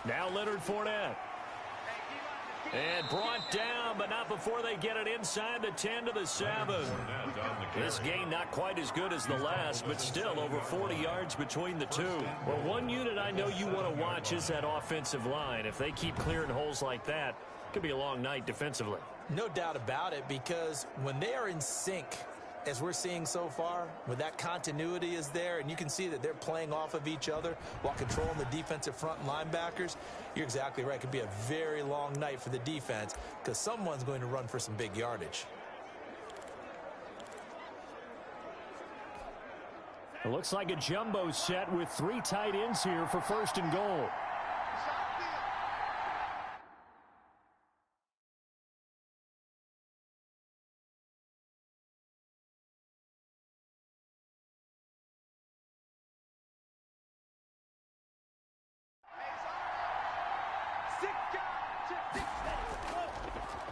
Now Leonard Fournette. And brought down, but not before they get it inside the 10 to the 7. This game not quite as good as the last, but still over 40 yards between the two. Well, one unit I know you want to watch is that offensive line. If they keep clearing holes like that, it could be a long night defensively. No doubt about it, because when they are in sync, as we're seeing so far, when that continuity is there and you can see that they're playing off of each other while controlling the defensive front and linebackers, you're exactly right. It could be a very long night for the defense because someone's going to run for some big yardage. It looks like a jumbo set with 3 tight ends here for 1st and goal.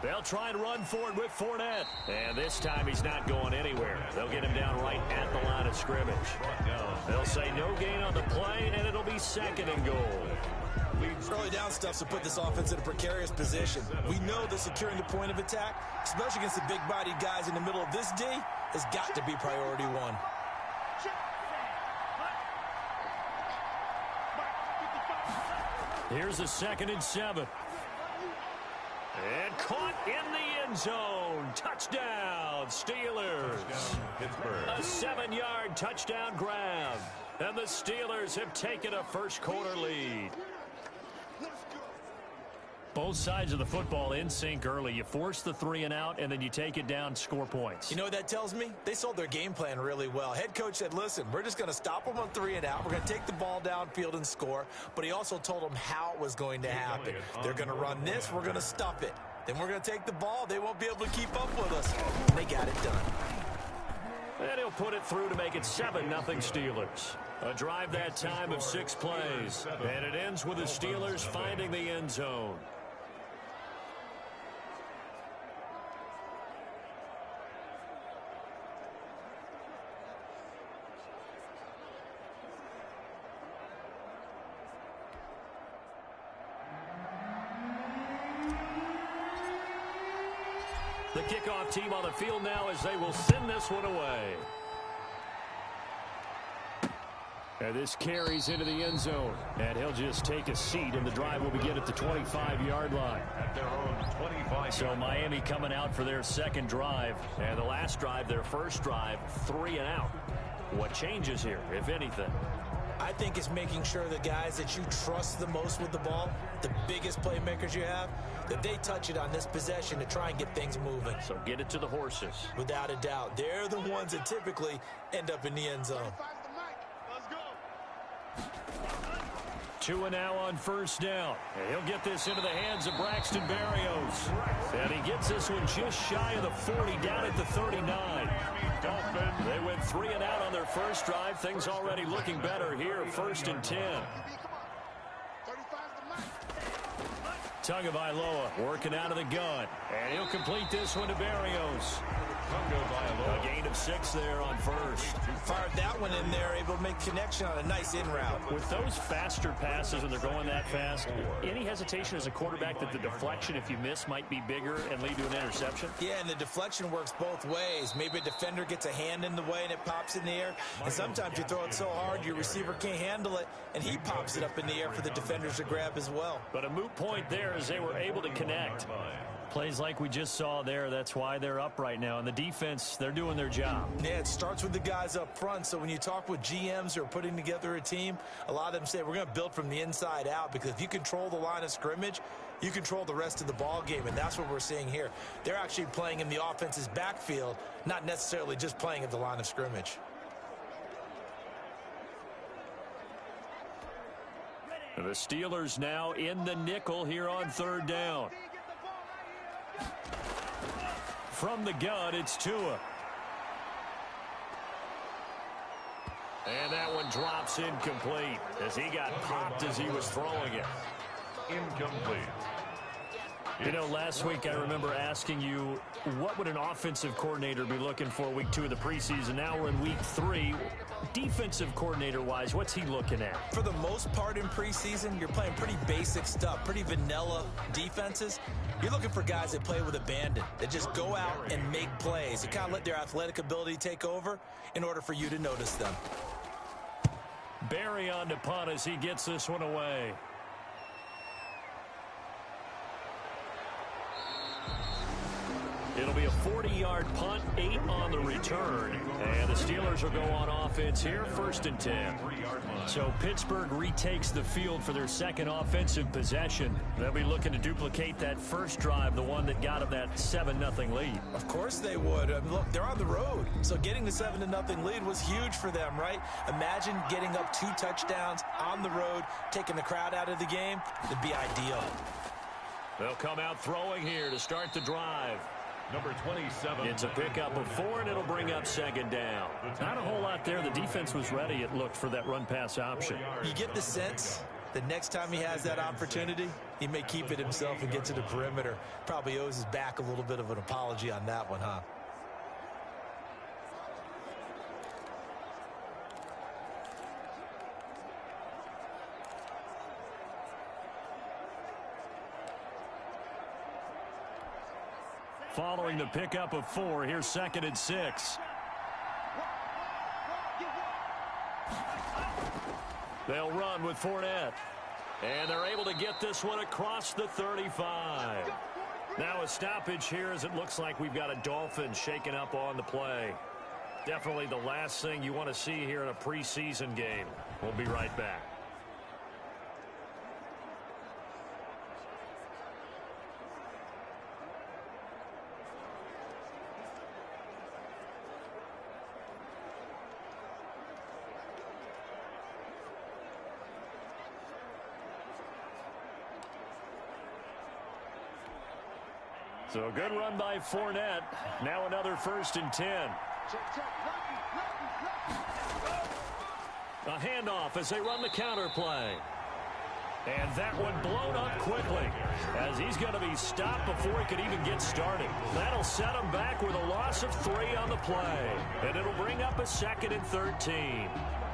They'll try and run for it with Fournette. And this time he's not going anywhere. They'll get him down right at the line of scrimmage. They'll say no gain on the play, and it'll be 2nd and goal. Early down stuff to put this offense in a precarious position. We know that securing the point of attack, especially against the big-bodied guys in the middle of this D, has got to be priority one. Here's a 2nd and 7. And caught in the end zone. Touchdown, Steelers. A 7-yard touchdown grab. And the Steelers have taken a first-quarter lead. Both sides of the football in sync early. You force the 3 and out, and then you take it down, score points. You know what that tells me? They sold their game plan really well. Head coach said, listen, we're just going to stop them on 3 and out. We're going to take the ball downfield and score. But he also told them how it was going to happen. They're going to run this. We're going to stuff it. Then we're going to take the ball. They won't be able to keep up with us. And they got it done. And he'll put it through to make it 7-0 Steelers. A drive that time of 6 plays. And it ends with the Steelers finding the end zone. The kickoff team on the field now as they will send this one away. And this carries into the end zone. And he'll just take a seat, and the drive will begin at the 25-yard line. At their own 25. So Miami coming out for their 2nd drive. And the last drive, their 1st drive, 3 and out. What changes here, if anything? I think it's making sure the guys that you trust the most with the ball, the biggest playmakers you have, that they touch it on this possession to try and get things moving. So get it to the horses. Without a doubt. They're the ones that typically end up in the end zone. 2 and now on 1st down. And he'll get this into the hands of Braxton Berrios. And he gets this one just shy of the 40, down at the 39. They went 3 and out on their 1st drive. Things already looking better here, 1st and 10. Tagovailoa working out of the gun. And he'll complete this one to Berrios. A gain of 6 there on 1st. Fired that one in there, able to make connection on a nice in route. With those faster passes when they're going that fast, any hesitation as a quarterback that the deflection, if you miss, might be bigger and lead to an interception? Yeah, and the deflection works both ways. Maybe a defender gets a hand in the way and it pops in the air. And sometimes you throw it so hard your receiver can't handle it, and he pops it up in the air for the defenders to grab as well. But a moot point there as they were able to connect. Plays like we just saw there, that's why they're up right now. And the defense, they're doing their job. Yeah, it starts with the guys up front. So when you talk with GMs who are putting together a team, a lot of them say we're going to build from the inside out, because if you control the line of scrimmage, you control the rest of the ball game, and that's what we're seeing here. They're actually playing in the offense's backfield, not necessarily just playing at the line of scrimmage. The Steelers now in the nickel here on 3rd down. From the gun, it's Tua. And that one drops incomplete as he got popped as he was throwing it. Incomplete. You know, last week I remember asking you, what would an offensive coordinator be looking for week 2 of the preseason? Now we're in week 3. Defensive coordinator-wise, what's he looking at? For the most part in preseason, you're playing pretty basic stuff, pretty vanilla defenses. You're looking for guys that play with abandon, that just go out and make plays, and kind of let their athletic ability take over in order for you to notice them. Barry on to punt as he gets this one away. It'll be a 40-yard punt, 8 on the return. And the Steelers will go on offense here, 1st and 10. So Pittsburgh retakes the field for their second offensive possession. They'll be looking to duplicate that first drive, the one that got them that 7-0 lead. Of course they would. I mean, look, they're on the road. So getting the 7-0 lead was huge for them, right? Imagine getting up 2 touchdowns on the road, taking the crowd out of the game. It'd be ideal. They'll come out throwing here to start the drive. Number 27. It's a pickup of 4, and it'll bring up 2nd down. Not a whole lot there. The defense was ready, it looked, for that run-pass option. You get the sense the next time he has that opportunity, he may keep it himself and get to the perimeter. Probably owes his back a little bit of an apology on that one, huh? Following the pickup of 4, here's 2nd and 6. They'll run with Fournette. And they're able to get this one across the 35. Now a stoppage here as it looks like we've got a Dolphin shaken up on the play. Definitely the last thing you want to see here in a preseason game. We'll be right back. So a good run by Fournette. Now another 1st and 10. A handoff as they run the counter play. And that one blown up quickly as he's going to be stopped before he could even get started. That'll set him back with a loss of 3 on the play. And it'll bring up a 2nd and 13.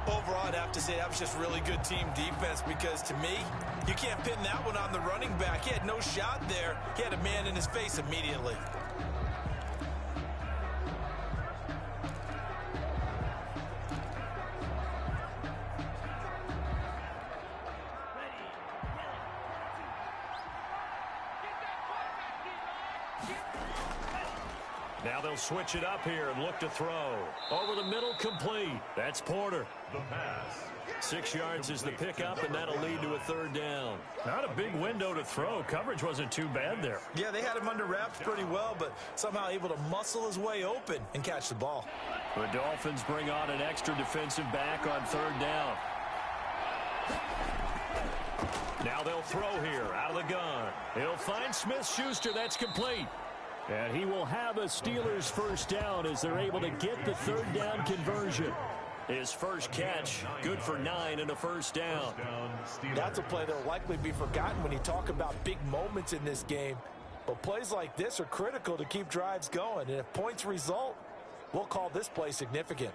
Overall, I'd have to say that was just really good team defense because, to me, you can't pin that one on the running back. He had no shot there. He had a man in his face immediately. Now they'll switch it up here and look to throw. Over the middle, complete. That's Porter. The pass. 6 yards is the pickup, and that'll lead to a 3rd down. Not a big window to throw. Coverage wasn't too bad there. Yeah, they had him under wraps pretty well, but somehow able to muscle his way open and catch the ball. The Dolphins bring on an extra defensive back on 3rd down. Now they'll throw here out of the gun. He'll find Smith-Schuster. That's complete. And he will have a Steelers 1st down as they're able to get the 3rd down conversion. His first catch, good for 9 and a 1st down. That's a play that will likely be forgotten when you talk about big moments in this game. But plays like this are critical to keep drives going. And if points result, we'll call this play significant.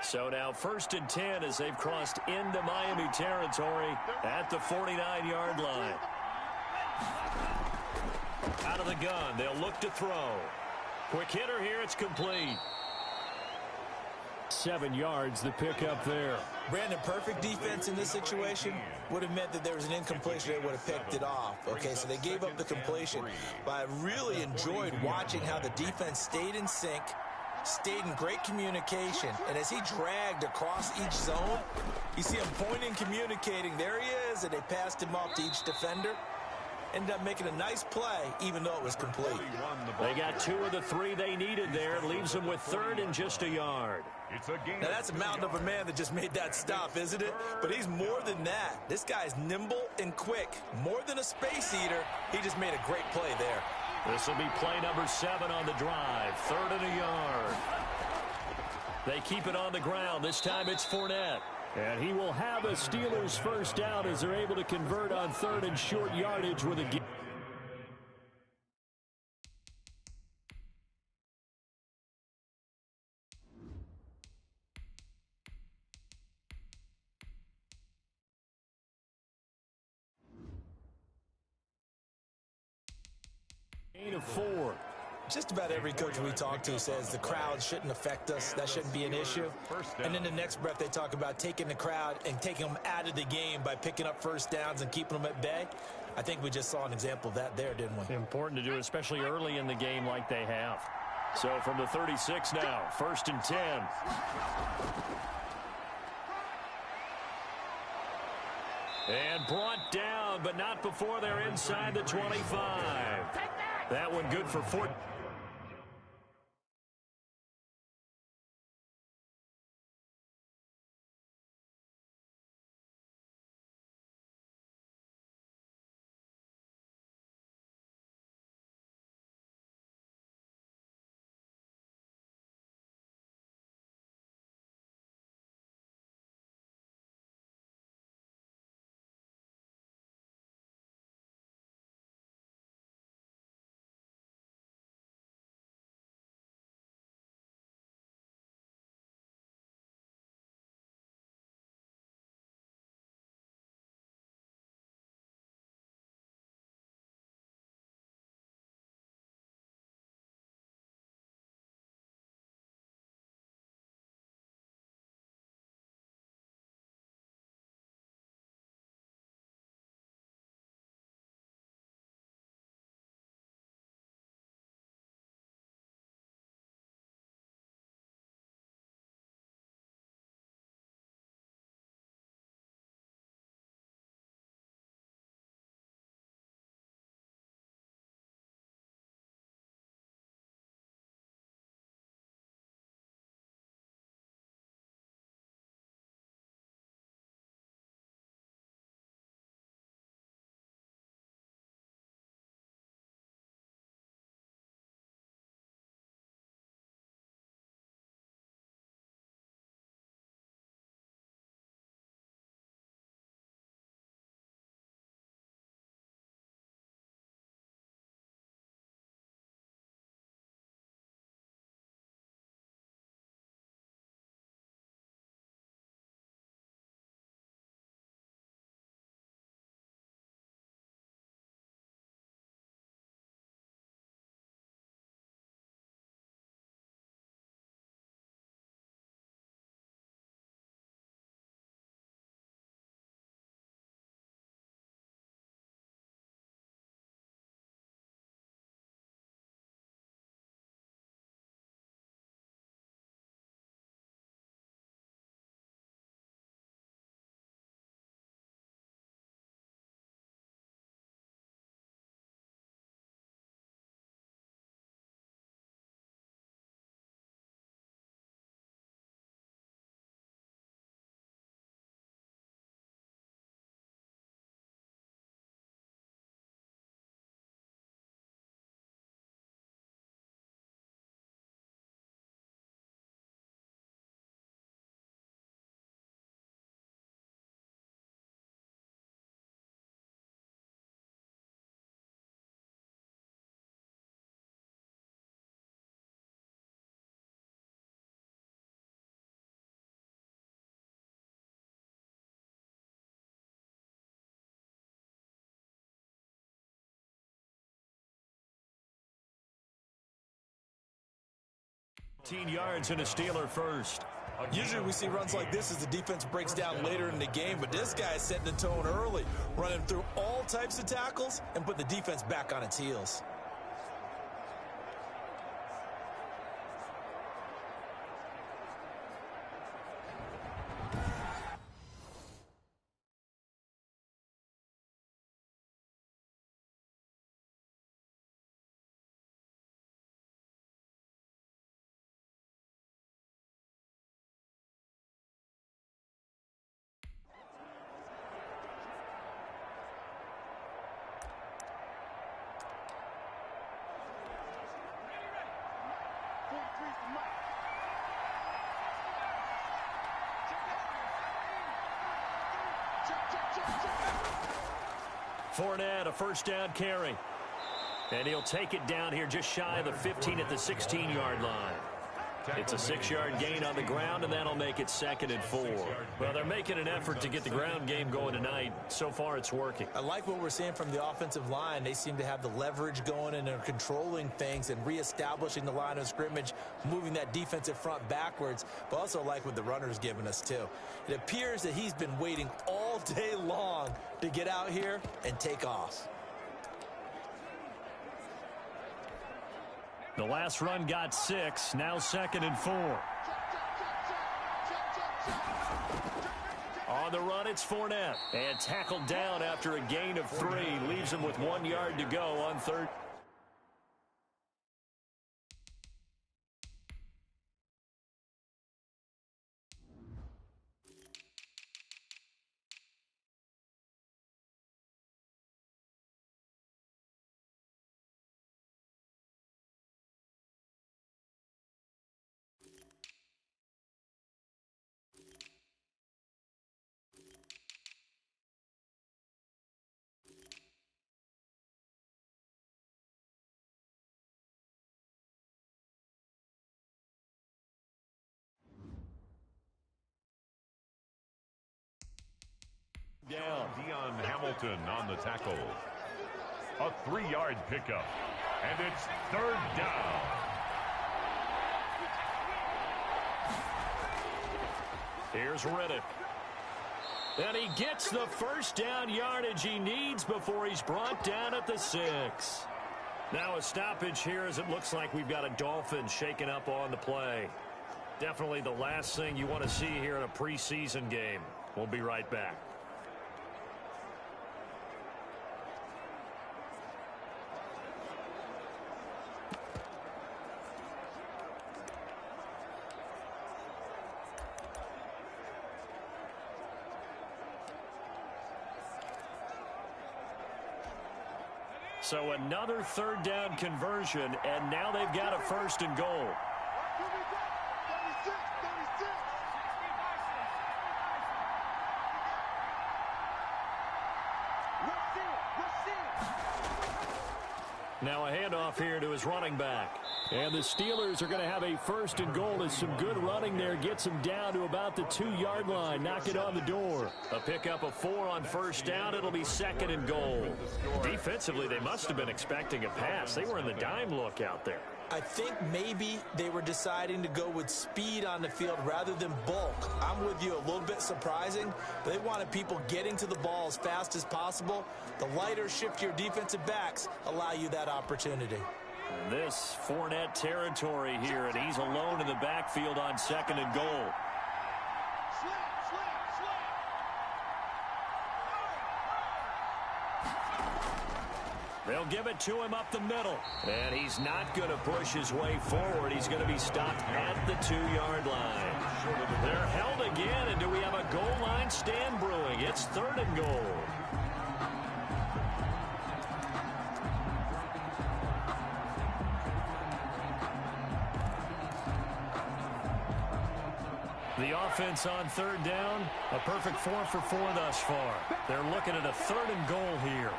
So now 1st and 10 as they've crossed into Miami territory at the 49-yard line. Out of the gun, they'll look to throw. Quick hitter here, it's complete. 7 yards, the pickup there. Brandon, perfect defense in this situation would have meant that there was an incompletion. They would have picked it off. Okay, so they gave up the completion. But I really enjoyed watching how the defense stayed in sync, stayed in great communication, and as he dragged across each zone, you see him pointing, communicating. There he is, and they passed him off to each defender. Ended up making a nice play, even though it was complete. They got 2 of the 3 they needed there. Leaves them with 3rd and just a yard. Now, that's a mountain of a man that just made that stop, isn't it? But he's more than that. This guy's nimble and quick. More than a space eater, he just made a great play there. This will be play number 7 on the drive. 3rd and a yard. They keep it on the ground. This time it's Fournette. And he will have a Steelers first down as they're able to convert on 3rd and short yardage with a gain. Gain of 4. Just about every coach we talk to says the crowd shouldn't affect us. That shouldn't be an issue. And in the next breath, they talk about taking the crowd and taking them out of the game by picking up first downs and keeping them at bay. I think we just saw an example of that there, didn't we? Important to do, especially early in the game like they have. So from the 36 now, 1st and 10. And brought down, but not before they're inside the 25. That one good for 4. Yards and a Steeler first. Usually we see runs like this as the defense breaks down later in the game, but this guy is setting the tone early, running through all types of tackles and put the defense back on its heels. Fournette, a first down carry. And he'll take it down here just shy of the 15 at the 16-yard line. It's a 6-yard gain on the ground, and that'll make it 2nd and 4. Well, they're making an effort to get the ground game going tonight. So far, it's working. I like what we're seeing from the offensive line. They seem to have the leverage going, and they're controlling things and reestablishing the line of scrimmage, moving that defensive front backwards, but also like what the runner's giving us, too. It appears that he's been waiting all day long to get out here and take off. The last run got 6, now 2nd and 4. On the run, it's Fournette. And tackled down after a gain of 3. Leaves him with 1 yard to go on 3rd. Down. Deion Hamilton on the tackle. A 3-yard pickup. And it's 3rd down. Here's Riddick. And he gets the first down yardage he needs before he's brought down at the 6. Now a stoppage here as it looks like we've got a Dolphin shaken up on the play. Definitely the last thing you want to see here in a preseason game. We'll be right back. So another 3rd down conversion, and now they've got a 1st and goal. Now a handoff here to his running back. And the Steelers are going to have a 1st and goal as some good running there gets them down to about the 2-yard line. Knock it on the door. A pickup of 4 on 1st down. It'll be 2nd and goal. Defensively, they must have been expecting a pass. They were in the dime look out there. I think maybe they were deciding to go with speed on the field rather than bulk. I'm with you, a little bit surprising. But they wanted people getting to the ball as fast as possible. The lighter, shiftier defensive backs allow you that opportunity. And this Fournette territory here, and he's alone in the backfield on 2nd and goal. They'll give it to him up the middle. And he's not going to push his way forward. He's going to be stopped at the 2-yard line. They're held again, and do we have a goal line stand brewing? It's 3rd and goal. The offense on 3rd down, a perfect 4 for 4 thus far. They're looking at a 3rd and goal here.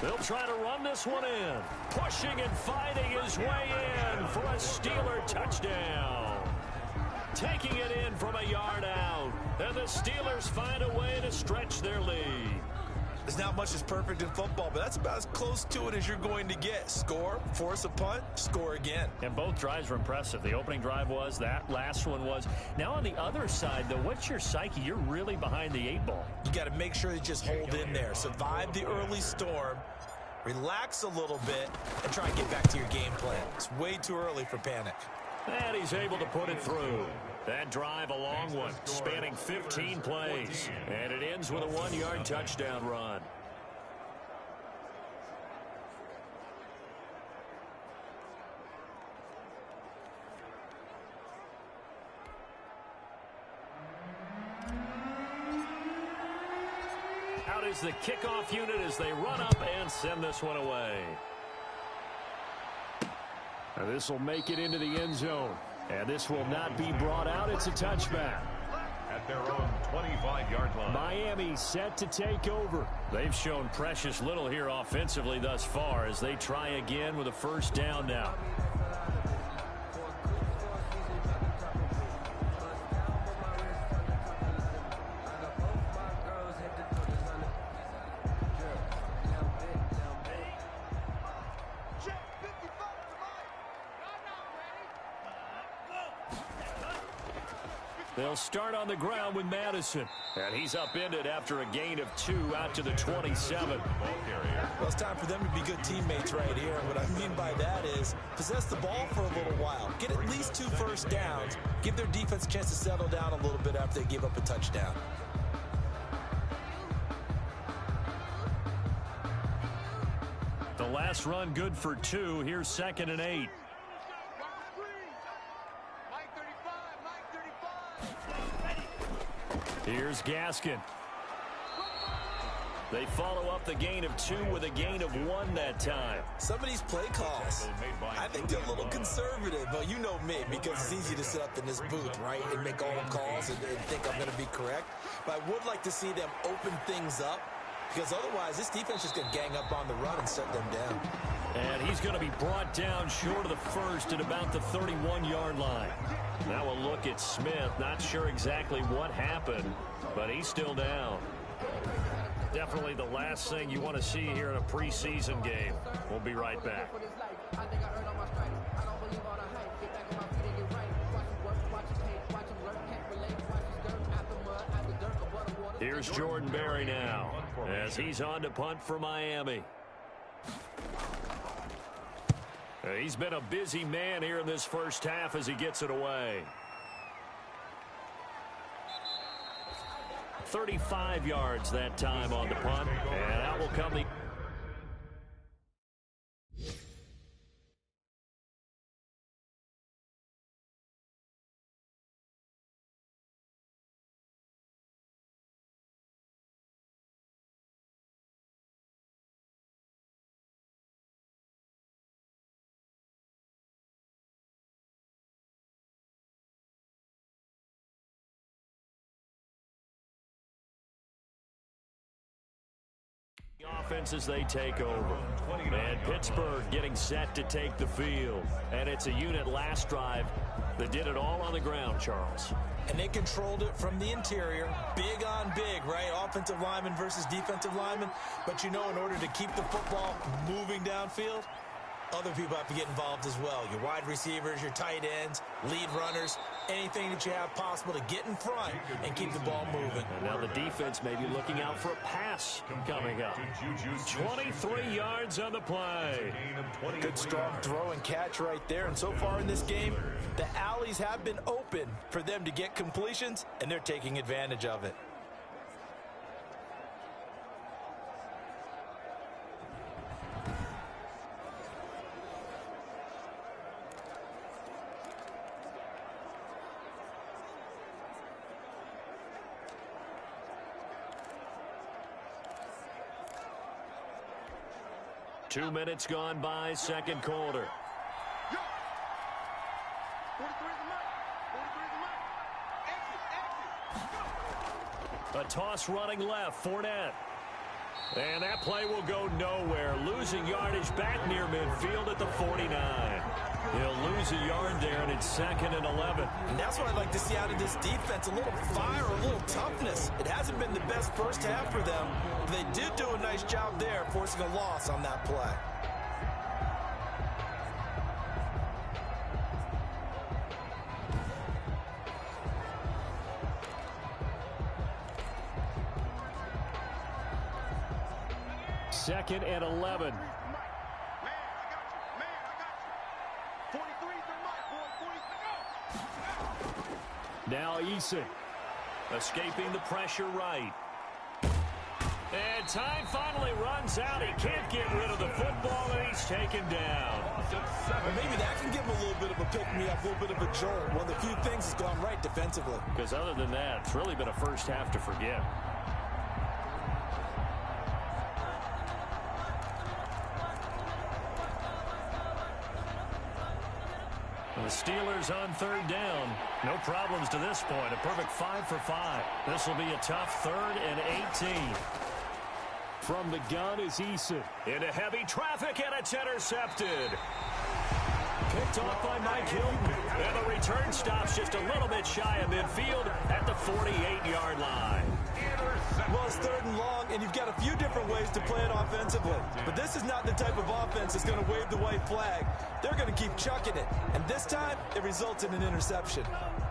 They'll try to run this one in. Pushing and fighting his way in for a Steeler touchdown. Taking it in from a yard out. And the Steelers find a way to stretch their lead. There's not much that's perfect in football, but that's about as close to it as you're going to get. Score, force a punt, score again. And both drives were impressive. The opening drive was, that last one was. Now on the other side, though, what's your psyche? You're really behind the 8 ball. You got to make sure you just hold in there. Survive the early storm, relax a little bit, and try and get back to your game plan. It's way too early for panic. And he's able to put it through. That drive, a long one, spanning 15 plays. And it ends with a 1-yard touchdown run. Out is the kickoff unit as they run up and send this one away. This will make it into the end zone. And this will not be brought out. It's a touchback. At at their own 25-yard line. Miami set to take over. They've shown precious little here offensively thus far as they try again with a first down now. They'll start on the ground with Madison. And he's upended after a gain of 2 out to the 27. Well, it's time for them to be good teammates right here. What I mean by that is possess the ball for a little while. Get at least 2 first downs. Give their defense a chance to settle down a little bit after they give up a touchdown. The last run good for 2. Here's 2nd and 8. Here's Gaskin. They follow up the gain of 2 with a gain of 1 that time. Some of these play calls, I think they're a little conservative, but you know me, because it's easy to sit up in this booth, right, and make all the calls and think I'm going to be correct. But I would like to see them open things up, because otherwise this defense is going to gang up on the run and shut them down. And he's going to be brought down short of the first at about the 31-yard line. Now a look at Smith. Not sure exactly what happened, but he's still down. Definitely the last thing you want to see here in a preseason game. We'll be right back. Here's Jordan Berry now as he's on to punt for Miami. He's been a busy man here in this first half as he gets it away. 35 yards that time on the punt, and out will come the... offense as they take over. And Pittsburgh getting set to take the field. And it's a unit last drive that did it all on the ground, Charles. And they controlled it from the interior. Big on big, right? Offensive lineman versus defensive lineman. But you know, in order to keep the football moving downfield, other people have to get involved as well. Your wide receivers, your tight ends, lead runners, anything that you have possible to get in front and keep the ball moving. And now the defense may be looking out for a pass coming up. 23 yards on the play. Good strong throw and catch right there. And so far in this game, the alleys have been open for them to get completions, and they're taking advantage of it. Two minutes gone by, second quarter. A toss running left, Fournette. And that play will go nowhere. Losing yardage back near midfield at the 49. He'll lose a yard there, and it's 2nd and 11. And that's what I'd like to see out of this defense. A little fire, a little toughness. It hasn't been the best first half for them. But they did do a nice job there, forcing a loss on that play. Second and 11. Now Eason. Escaping the pressure right. And time finally runs out. He can't get rid of the football, and he's taken down. Well, maybe that can give him a little bit of a pick-me-up, a little bit of a jolt. One of the few things has gone right defensively. Because other than that, it's really been a first half to forget. The Steelers on third down. No problems to this point. A perfect 5 for 5. This will be a tough 3rd and 18. From the gun is Eason. Into heavy traffic, and it's intercepted. Picked off by Mike Hilton. And the return stops just a little bit shy of midfield at the 48-yard line. Well, it's 3rd and long, and you've got a few different ways to play it offensively. But this is not the type of offense that's going to wave the white flag. They're going to keep chucking it. And this time, it results in an interception.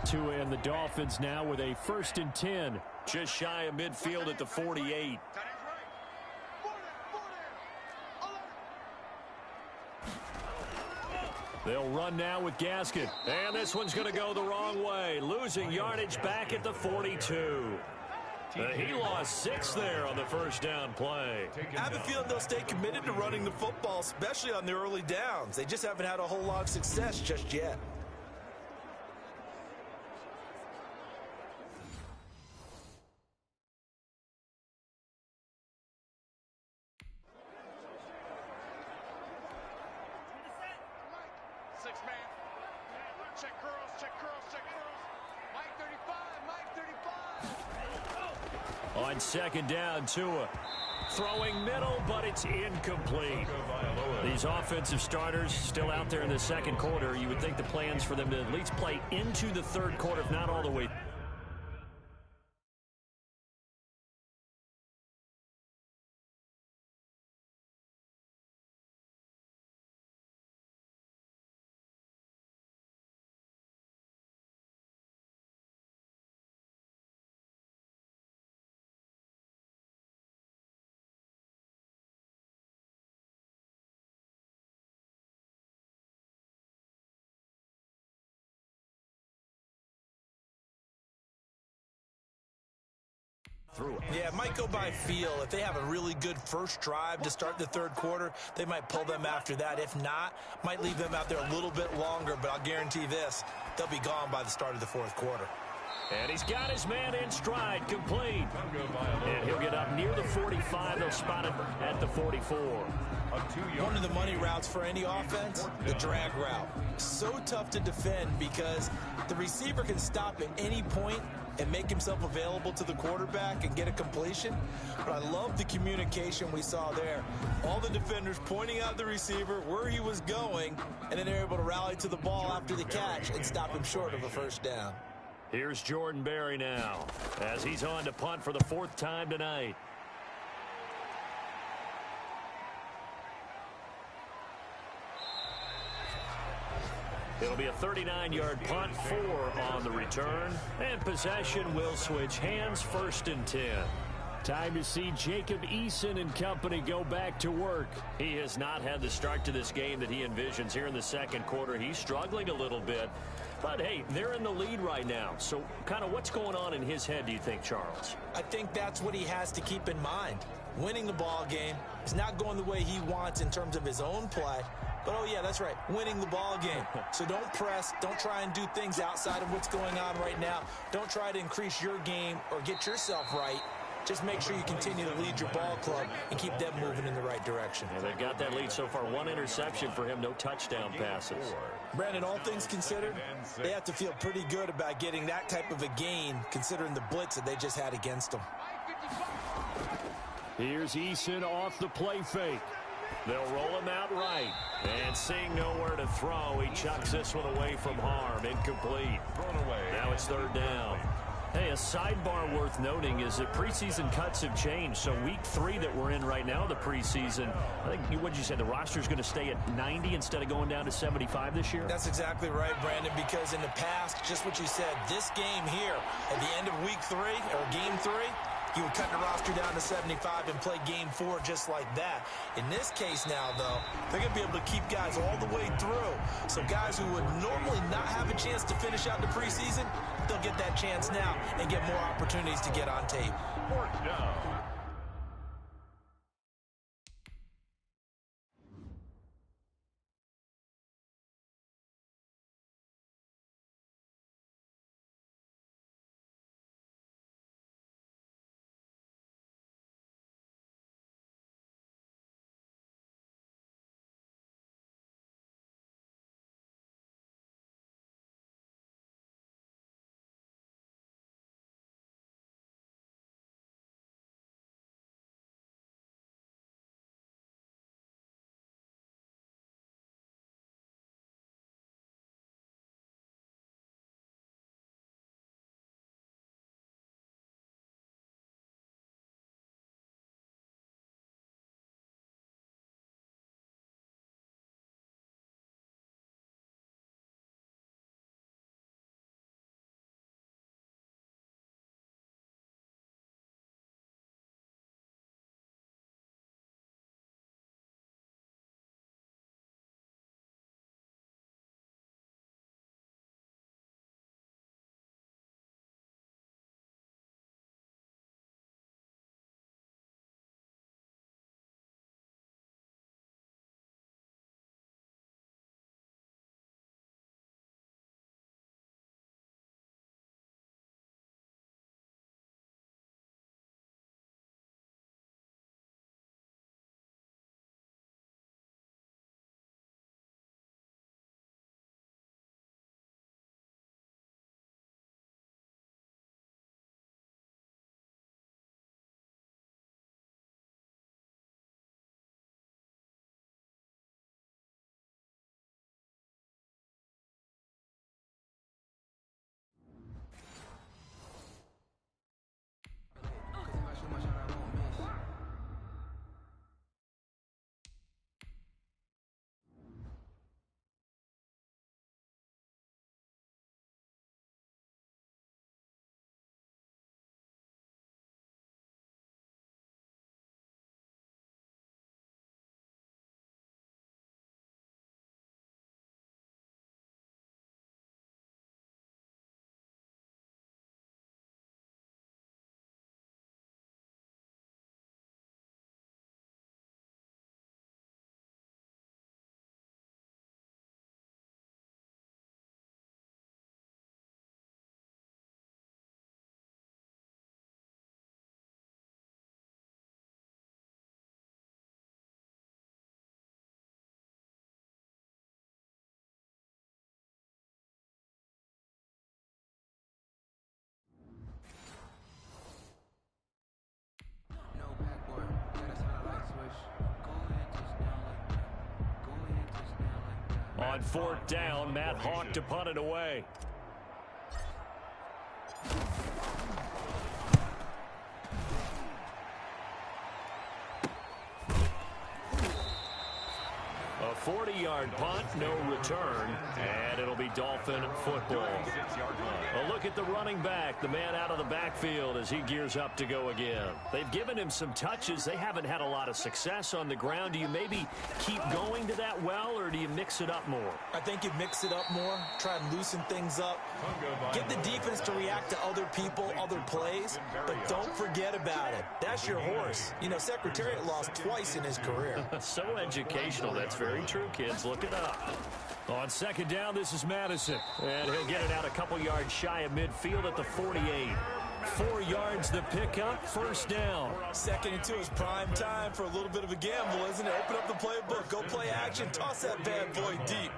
Tua and the Dolphins now with a 1st and 10. Just shy of midfield at the 48. They'll run now with Gaskin. And this one's going to go the wrong way. Losing yardage back at the 42. He lost 6 there on the first down play. I have a feeling they'll stay committed to running the football, especially on the early downs. They just haven't had a whole lot of success just yet. On second down, Tua throwing middle, but it's incomplete. These offensive starters still out there in the second quarter. You would think the plans for them to at least play into the third quarter, if not all the way. Yeah, it might go by feel. If they have a really good first drive to start the third quarter, they might pull them after that. If not, might leave them out there a little bit longer, but I'll guarantee this, they'll be gone by the start of the fourth quarter. And he's got his man in stride, complete. And he'll get up near the 45. They'll spot it at the 44. One of the money routes for any offense, the drag route. So tough to defend because the receiver can stop at any point and make himself available to the quarterback and get a completion. But I love the communication we saw there. All the defenders pointing out the receiver, where he was going, and then they're able to rally to the ball after the catch and stop him short of a first down. Here's Jordan Berry now as he's on to punt for the 4th time tonight. It'll be a 39-yard punt, 4 on the return, and possession will switch hands, 1st and 10. Time to see Jacob Eason and company go back to work. He has not had the start to this game that he envisions here in the second quarter. He's struggling a little bit. But, hey, they're in the lead right now. So kind of what's going on in his head, do you think, Charles? I think that's what he has to keep in mind. Winning the ball game is not going the way he wants in terms of his own play. But, oh, yeah, that's right, winning the ball game. So don't press. Don't try and do things outside of what's going on right now. Don't try to increase your game or get yourself right. Just make sure you continue to lead your ball club and keep them moving in the right direction. And they've got that lead so far. 1 interception for him, no touchdown passes. Brandon, all things considered, they have to feel pretty good about getting that type of a gain considering the blitz that they just had against them. Here's Eason off the play fake. They'll roll him out right. And seeing nowhere to throw, he chucks this one away from harm. Incomplete. Now it's 3rd down. Hey, a sidebar worth noting is that preseason cuts have changed. So week 3 that we're in right now, the preseason, I think, what did you say, the roster's going to stay at 90 instead of going down to 75 this year? That's exactly right, Brandon, because in the past, just what you said, this game here, at the end of week 3, or game 3, you would cut the roster down to 75 and play game 4 just like that. In this case now, though, they're going to be able to keep guys all the way through. So guys who would normally not have a chance to finish out the preseason, they'll get that chance now and get more opportunities to get on tape. 4th down. On 4th down, Matt Hawk to punt it away. A 40-yard punt, no return, and it'll be Dolphin football. A look at the running back, the man out of the backfield as he gears up to go again. They've given him some touches. They haven't had a lot of success on the ground. Do you maybe keep going to that well, or do you mix it up more? I think you mix it up more, try and loosen things up, get the defense to react to other people, other plays, but don't forget about it. That's your horse. You know, Secretariat lost twice in his career. So educational. That's very true, kids. Look it up. On 2nd down, this is Madison. And he'll get it out a couple yards shy of midfield at the 48. 4 yards the pickup, 1st down. 2nd and 2 is prime time for a little bit of a gamble, isn't it? Open up the playbook, go play action, toss that bad boy deep.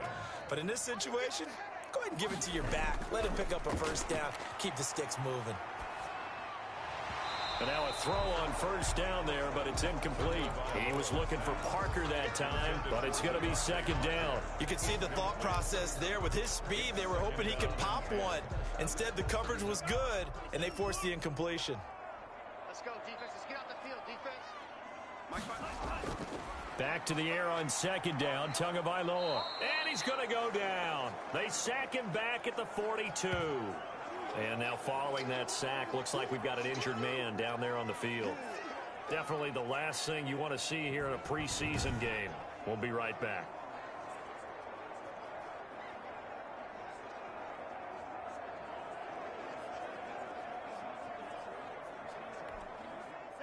But in this situation, go ahead and give it to your back. Let him pick up a 1st down. Keep the sticks moving. And now a throw on 1st down there, but it's incomplete. He was looking for Parker that time, but it's going to be 2nd down. You can see the thought process there. With his speed, they were hoping he could pop one. Instead, the coverage was good, and they forced the incompletion. Let's go, defense. Let's get out the field, defense. Back to the air on 2nd down, Tagovailoa. And he's going to go down. They sack him back at the 42. And now following that sack, looks like we've got an injured man down there on the field. Definitely the last thing you want to see here in a preseason game. We'll be right back.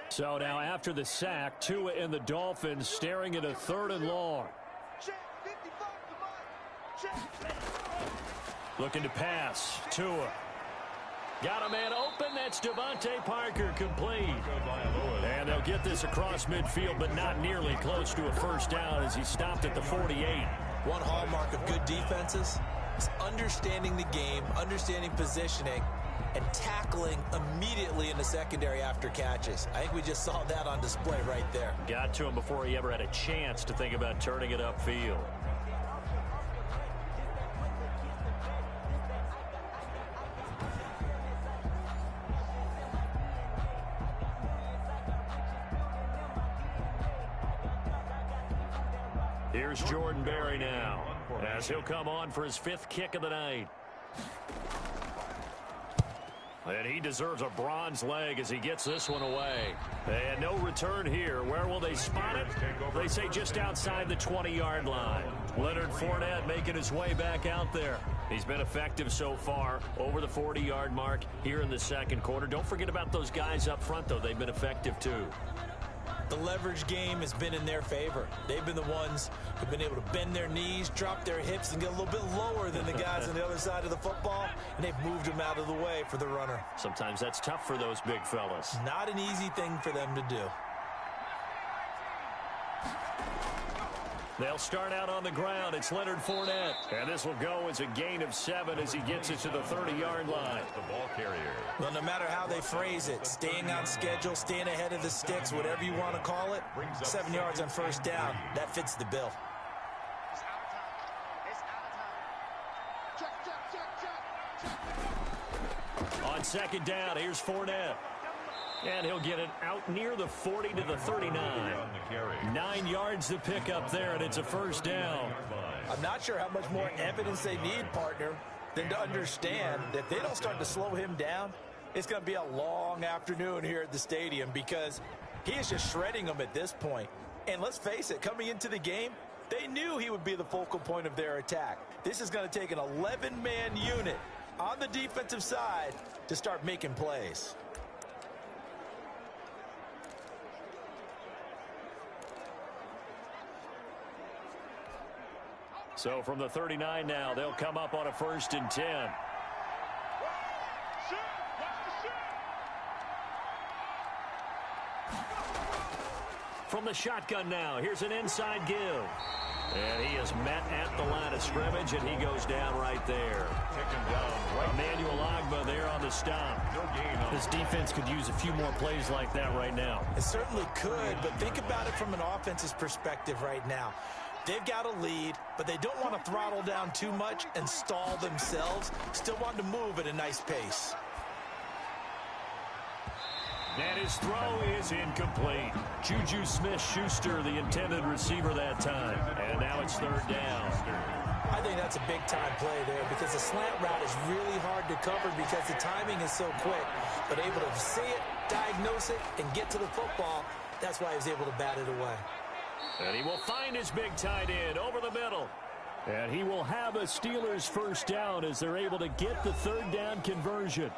So now after the sack, Tua and the Dolphins staring at a 3rd and long. Looking to pass. Tua. Got a man open. That's Devontae Parker, complete. And they'll get this across midfield, but not nearly close to a 1st down as he stopped at the 48. One hallmark of good defenses is understanding the game, understanding positioning, and tackling immediately in the secondary after catches. I think we just saw that on display right there. Got to him before he ever had a chance to think about turning it upfield. Here's Jordan Berry now, as he'll come on for his 5th kick of the night. And he deserves a bronze leg as he gets this one away. And no return here. Where will they spot it? They say just outside the 20-yard line. Leonard Fournette making his way back out there. He's been effective so far, over the 40-yard mark here in the 2nd quarter. Don't forget about those guys up front, though. They've been effective, too. The leverage game has been in their favor. They've been the ones who've been able to bend their knees, drop their hips, and get a little bit lower than the guys on the other side of the football, and they've moved them out of the way for the runner. Sometimes that's tough for those big fellas. Not an easy thing for them to do. They'll start out on the ground. It's Leonard Fournette. And this will go as a gain of 7 as he gets it to the 30-yard line. The ball carrier. Well, no matter how they phrase it, staying on schedule, staying ahead of the sticks, whatever you want to call it, 7 yards on 1st down, that fits the bill. On 2nd down, here's Fournette. And he'll get it out near the 40 to the 39. 9 yards to pick up there, and it's a 1st down. I'm not sure how much more evidence they need, partner, than to understand that if they don't start to slow him down, it's going to be a long afternoon here at the stadium because he is just shredding them at this point. And let's face it, coming into the game, they knew he would be the focal point of their attack. This is going to take an 11-man unit on the defensive side to start making plays. So from the 39 now, they'll come up on a 1st and 10. From the shotgun now, here's an inside give. And he is met at the line of scrimmage, and he goes down right there. Emmanuel Ogbah there on the stop. This defense could use a few more plays like that right now. It certainly could, but think about it from an offense's perspective right now. They've got a lead, but they don't want to throttle down too much and stall themselves. Still want to move at a nice pace. And his throw is incomplete. Juju Smith-Schuster, the intended receiver that time. And now it's third down. I think that's a big-time play there because the slant route is really hard to cover because the timing is so quick. But able to see it, diagnose it, and get to the football, that's why he was able to bat it away. And he will find his big tight end over the middle. And he will have a Steelers first down as they're able to get the third down conversion.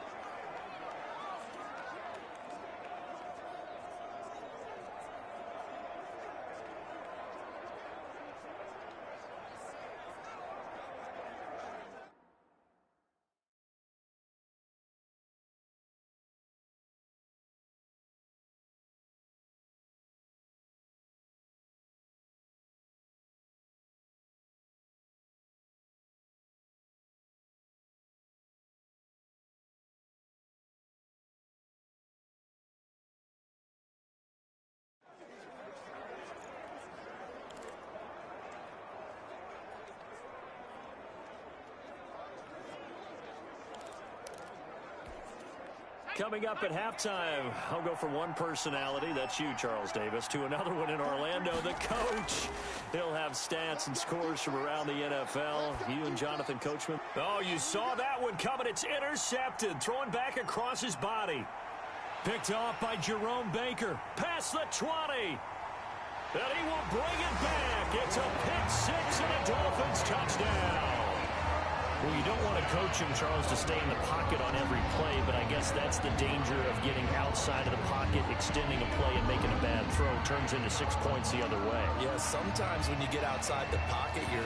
Coming up at halftime, I'll go from one personality, that's you, Charles Davis, to another one in Orlando, the coach. He'll have stats and scores from around the NFL. You and Jonathan Coachman. Oh, you saw that one coming. It's intercepted. Throwing back across his body. Picked off by Jerome Baker. Past the 20. And he will bring it back. It's a pick six and a Dolphins touchdown. Well, you don't want to coach him, Charles, to stay in the pocket on every play, but I guess that's the danger of getting outside of the pocket, extending a play, and making a bad throw. Turns into 6 points the other way. Yeah, sometimes when you get outside the pocket, your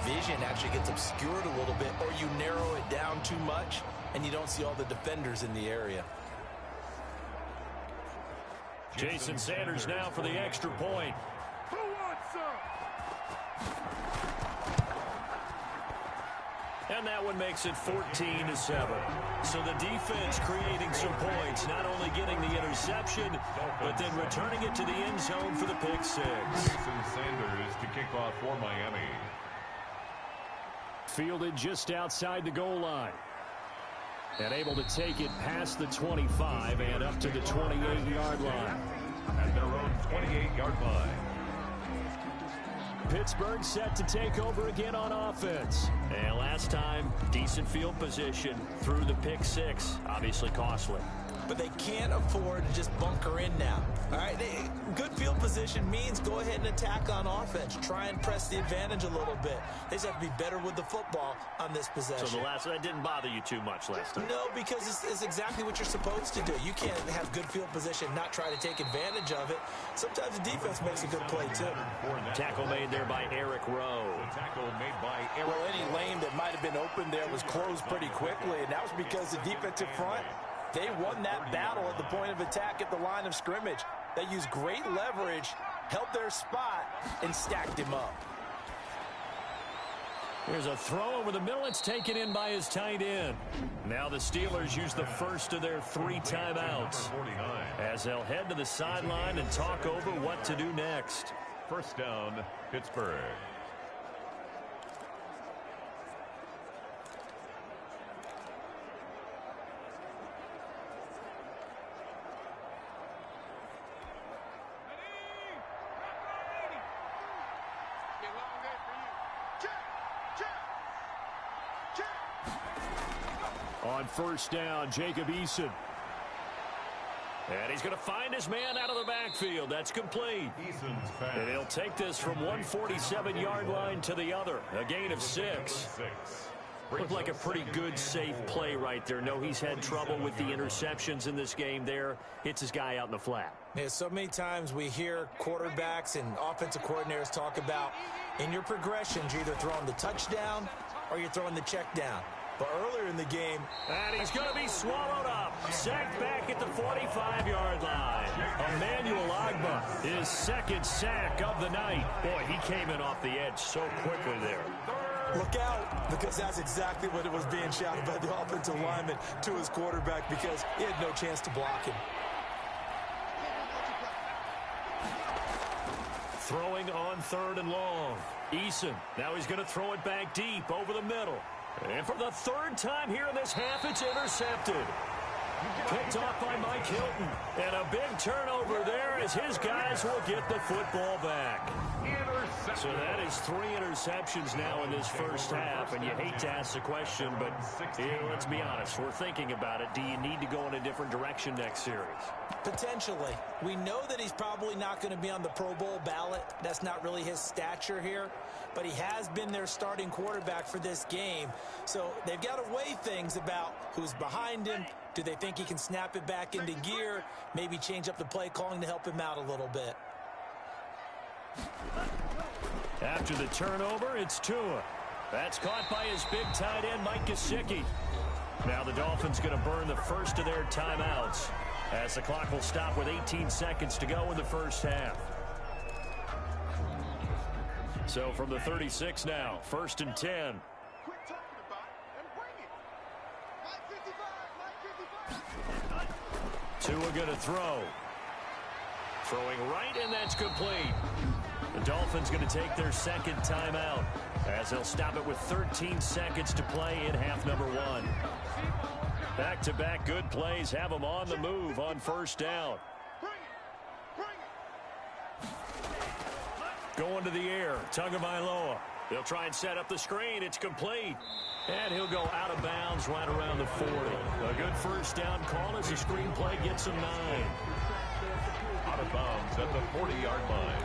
vision actually gets obscured a little bit, or you narrow it down too much, and you don't see all the defenders in the area. Jason Sanders now for the extra point. Who wants some? And that one makes it 14-7. So the defense creating some points, not only getting the interception, but then returning it to the end zone for the pick six. Jason Sanders to kick off for Miami. Fielded just outside the goal line. And able to take it past the 25 and up to the 28-yard line. At their own 28-yard line. Pittsburgh set to take over again on offense. And last time, decent field position through the pick six. Obviously costly. But they can't afford to just bunker in now. All right, good field position means go ahead and attack on offense. Try and press the advantage a little bit. They just have to be better with the football on this possession. So that didn't bother you too much last time? No, because it's exactly what you're supposed to do. You can't have good field position, not try to take advantage of it. Sometimes the defense makes a good play, too. Tackle made there by Eric Rowe. The tackle made by Eric. Well, any lane that might have been open there was closed pretty quickly, and that was because the defensive front, they won that battle at the point of attack at the line of scrimmage. They used great leverage, held their spot, and stacked him up. Here's a throw over the middle. It's taken in by his tight end. Now the Steelers use the first of their 3 timeouts as they'll head to the sideline and talk over what to do next. First down, Pittsburgh. On first down, Jacob Eason. And he's going to find his man out of the backfield. That's complete. Eason's pass. And he'll take this from 147-yard line to the other. A gain of 6. Looked like a pretty good, safe play right there. No, he's had trouble with the interceptions in this game there. Hits his guy out in the flat. Yeah, so many times we hear quarterbacks and offensive coordinators talk about in your progressions, you're either throwing the touchdown or you're throwing the check down. But earlier in the game, and he's going to be swallowed up. Sacked back at the 45-yard line. Emmanuel Ogbah, his second sack of the night. Boy, he came in off the edge so quickly there. Look out, because that's exactly what it was being shouted by the offensive lineman to his quarterback because he had no chance to block him. throwing on 3rd and long. Eason, now he's going to throw it back deep over the middle. And for the 3rd time here in this half, it's intercepted. Picked off by Mike Hilton. And a big turnover there as his guys will get the football back. So that is 3 interceptions now in this first half. And you hate to ask the question, but let's be honest. We're thinking about it. Do you need to go in a different direction next series? Potentially. We know that he's probably not going to be on the Pro Bowl ballot. That's not really his stature here. But he has been their starting quarterback for this game. So they've got to weigh things about who's behind him. Do they think he can snap it back into gear? Maybe change up the play calling to help him out a little bit. After the turnover, it's Tua. That's caught by his big tight end, Mike Gesicki. Now the Dolphins going to burn the first of their timeouts as the clock will stop with 18 seconds to go in the first half. So from the 36 now, 1st and 10. Tua going to throw. Throwing right, and that's complete. The Dolphins going to take their 2nd timeout as they'll stop it with 13 seconds to play in half number 1. Back-to-back good plays have them on the move on 1st down. Going to the air, Tagovailoa. They'll try and set up the screen. It's complete. And he'll go out of bounds right around the 40. A good 1st down call as the screen play gets him 9. Out of bounds at the 40-yard line.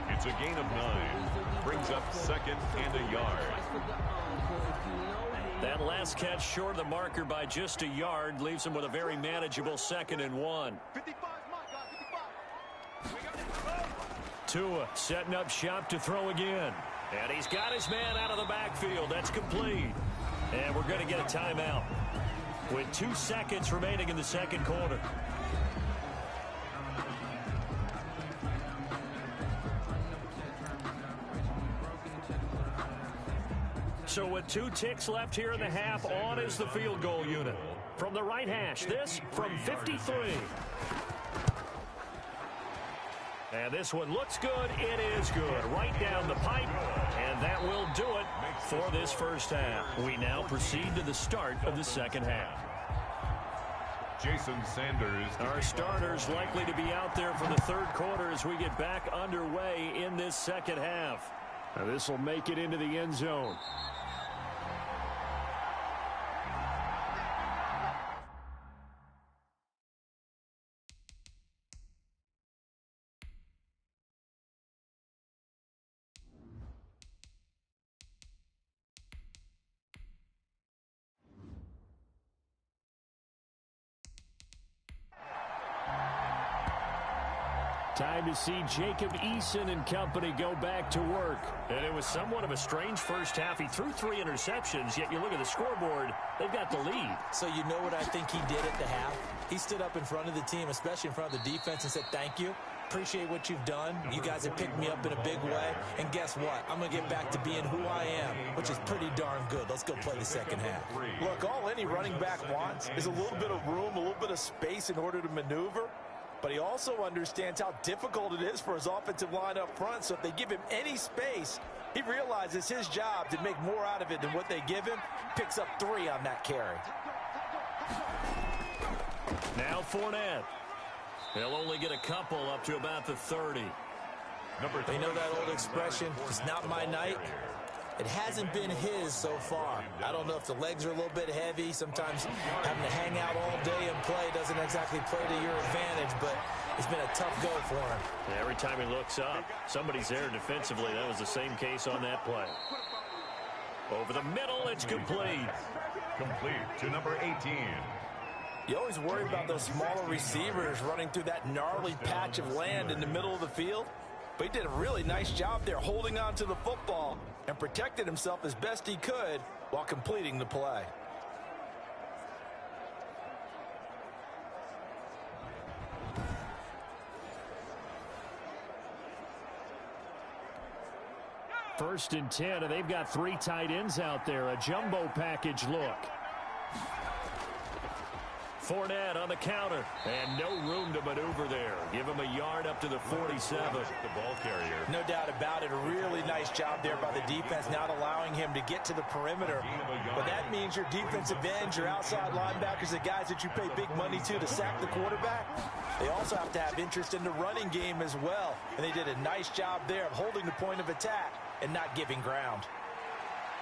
It's a gain of 9. Brings up 2nd and a yard. That last catch short of the marker by just a yard leaves him with a very manageable 2nd and 1. Tua setting up shop to throw again. And he's got his man out of the backfield. That's complete. And we're going to get a timeout with 2 seconds remaining in the 2nd quarter. So with 2 ticks left here in the half, on is the field goal unit. From the right hash, this from 53. And this one looks good. It is good. Right down the pipe. And that will do it for this first half. We now proceed to the start of the 2nd half. Jason Sanders. Our starters likely to be out there for the 3rd quarter as we get back underway in this 2nd half. Now this will make it into the end zone. Time to see Jacob Eason and company go back to work. And it was somewhat of a strange first half. He threw 3 interceptions, yet you look at the scoreboard, they've got the lead. So you know what I think he did at the half? He stood up in front of the team, especially in front of the defense, and said, thank you. Appreciate what you've done. You guys have picked me up in a big way. And guess what? I'm going to get back to being who I am, which is pretty darn good. Let's go play the 2nd half. Look, all any running back wants is a little bit of room, a little bit of space in order to maneuver. But he also understands how difficult it is for his offensive line up front. So if they give him any space, he realizes his job to make more out of it than what they give him. Picks up 3 on that carry. Now Fournette. He'll only get a couple up to about the 30. They know that old expression, it's not my night. It hasn't been his so far. I don't know if the legs are a little bit heavy. Sometimes having to hang out all day and play doesn't exactly play to your advantage, but it's been a tough go for him. And every time he looks up, somebody's there defensively. That was the same case on that play. Over the middle, it's complete. Complete to number 18. You always worry about those smaller receivers running through that gnarly patch of land in the middle of the field. But he did a really nice job there holding on to the football and protected himself as best he could while completing the play. First and 10, and they've got 3 tight ends out there. A jumbo package look. Fournette on the counter. And no room to maneuver there. Give him a yard up to the 47. The ball carrier. No doubt about it. A really nice job there by the defense, not allowing him to get to the perimeter. But that means your defensive ends, your outside linebackers, the guys that you pay big money to sack the quarterback, they also have to have interest in the running game as well. And they did a nice job there of holding the point of attack and not giving ground.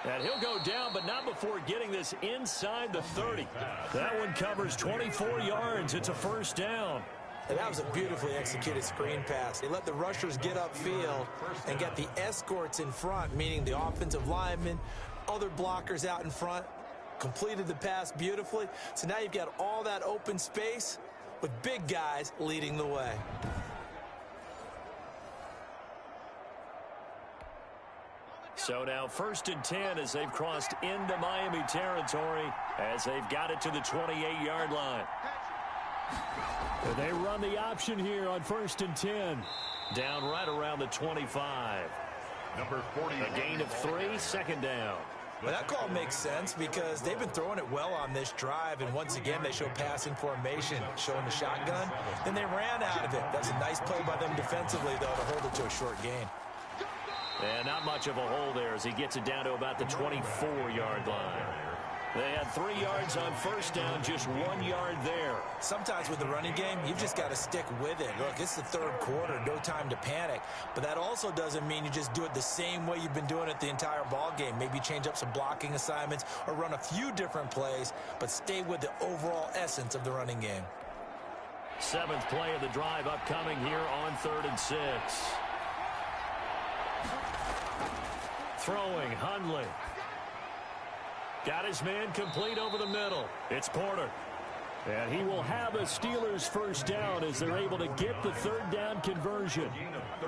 And he'll go down, but not before getting this inside the 30. That one covers 24 yards. It's a first down. And that was a beautifully executed screen pass. They let the rushers get upfield and get the escorts in front, meaning the offensive linemen, other blockers out in front, completed the pass beautifully. So now you've got all that open space with big guys leading the way. So now 1st and 10 as they've crossed into Miami territory as they've got it to the 28-yard line. They run the option here on 1st and 10. Down right around the 25. Number 40. A gain of 3, second down. Well, that call makes sense because they've been throwing it well on this drive, and once again they show passing formation, showing the shotgun. Then they ran out of it. That's a nice play by them defensively, though, to hold it to a short gain. And not much of a hole there as he gets it down to about the 24-yard line. They had 3 yards on first down, just 1 yard there. Sometimes with the running game, you've just got to stick with it. Look, it's the third quarter, no time to panic. But that also doesn't mean you just do it the same way you've been doing it the entire ball game. Maybe change up some blocking assignments or run a few different plays, but stay with the overall essence of the running game. 7th play of the drive upcoming here on 3rd and 6. Throwing, Hundley. Got his man complete over the middle. It's Porter. And he will have a Steelers first down as they're able to get the 3rd down conversion.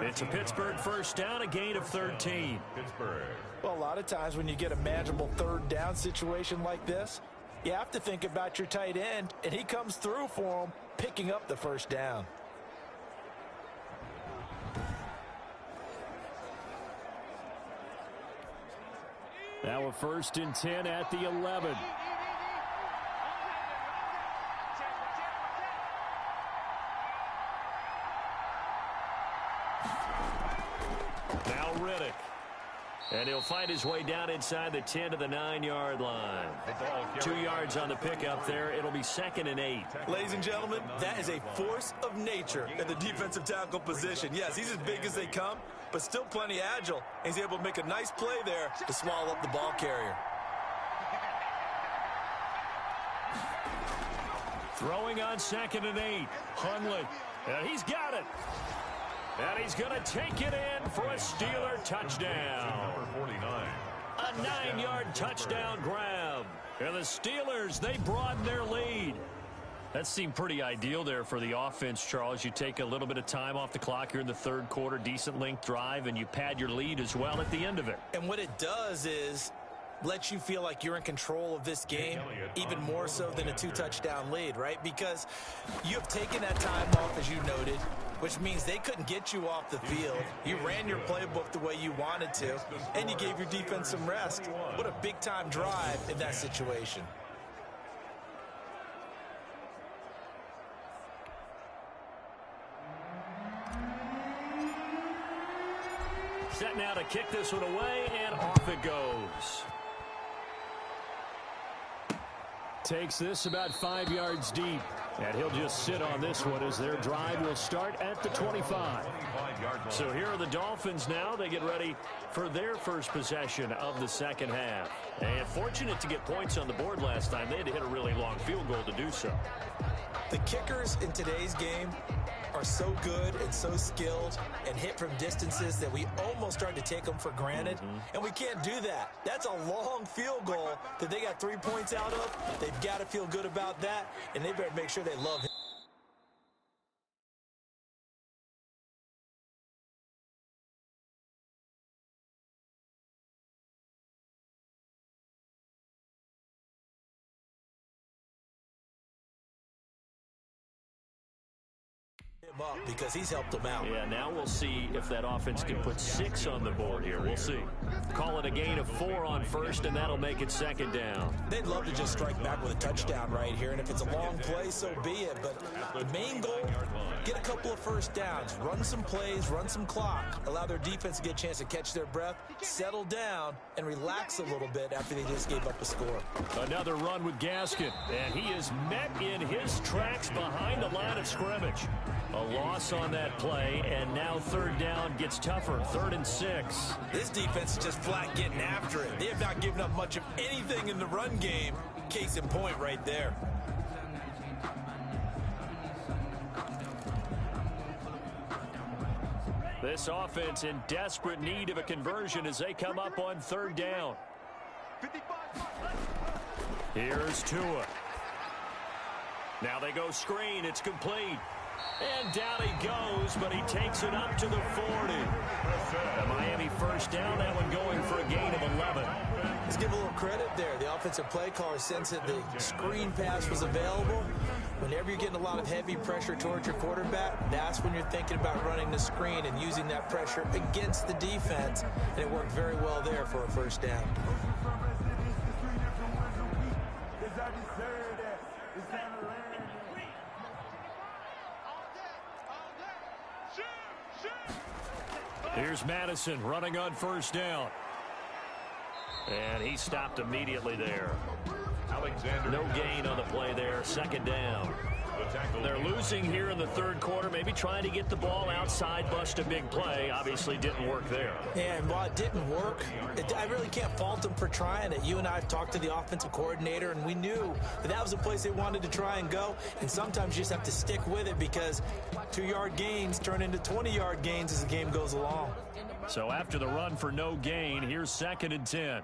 It's a Pittsburgh first down, a gain of 13. Pittsburgh. Well, a lot of times when you get a manageable 3rd down situation like this, you have to think about your tight end, and he comes through for him, picking up the first down. Now a 1st and 10 at the 11. Now Riddick. And he'll find his way down inside the 10 to the 9-yard line. 2 yards on the pickup there. It'll be 2nd and 8. Ladies and gentlemen, that is a force of nature in the defensive tackle position. Yes, he's as big as they come, but still plenty agile. And he's able to make a nice play there to swallow up the ball carrier. Throwing on 2nd and 8. Hundley. And he's got it. And he's going to take it in for a Steeler touchdown. Number 49. A 9-yard touchdown grab. And the Steelers, they broaden their lead. That seemed pretty ideal there for the offense, Charles. You take a little bit of time off the clock here in the 3rd quarter, decent length drive, and you pad your lead as well at the end of it. And what it does is let you feel like you're in control of this game, even more so than a 2-touchdown lead, right? Because you have taken that time off, as you noted, which means they couldn't get you off the field. You ran your playbook the way you wanted to, and you gave your defense some rest. What a big-time drive in that situation. Set now to kick this one away, and off it goes. Takes this about 5 yards deep. And he'll just sit on this one as their drive will start at the 25. So here are the Dolphins now. They get ready for their first possession of the second half. And fortunate to get points on the board last time. They had to hit a really long field goal to do so. The kickers in today's game are so good and so skilled and hit from distances that we almost start to take them for granted. And we can't do that. That's a long field goal that they got 3 points out of. They've got to feel good about that, and they better make sure they love him. him up because he's helped them out. Yeah, now we'll see if that offense can put 6 on the board here. We'll see. Call it a gain of 4 on first, and that'll make it second down. They'd love to just strike back with a touchdown right here, and if it's a long play, so be it. But the main goal, get a couple of first downs, run some plays, run some clock, allow their defense to get a chance to catch their breath, settle down, and relax a little bit after they just gave up a score. Another run with Gaskin, and he is met in his tracks behind the line of scrimmage. A loss on that play, and now third down gets tougher, 3rd and 6. This defense is just flat getting after it. They have not given up much of anything in the run game. Case in point right there. This offense in desperate need of a conversion as they come up on third down. Here's Tua. Now they go screen. It's complete. And down he goes, but he takes it up to the 40. The Miami first down, that one going for a gain of 11. Let's give a little credit there. The offensive play caller sensed that the screen pass was available. Whenever you're getting a lot of heavy pressure towards your quarterback, that's when you're thinking about running the screen and using that pressure against the defense. And it worked very well there for a first down. Here's Madison running on first down. And he stopped immediately there. Alexander. No gain on the play there. Second down. They're losing here in the third quarter, maybe trying to get the ball outside, bust a big play. Obviously didn't work there. And while it didn't work, I really can't fault them for trying it. You and I have talked to the offensive coordinator, and we knew that was the place they wanted to try and go. And sometimes you just have to stick with it because 2-yard gains turn into 20-yard gains as the game goes along. So after the run for no gain, here's 2nd and 10.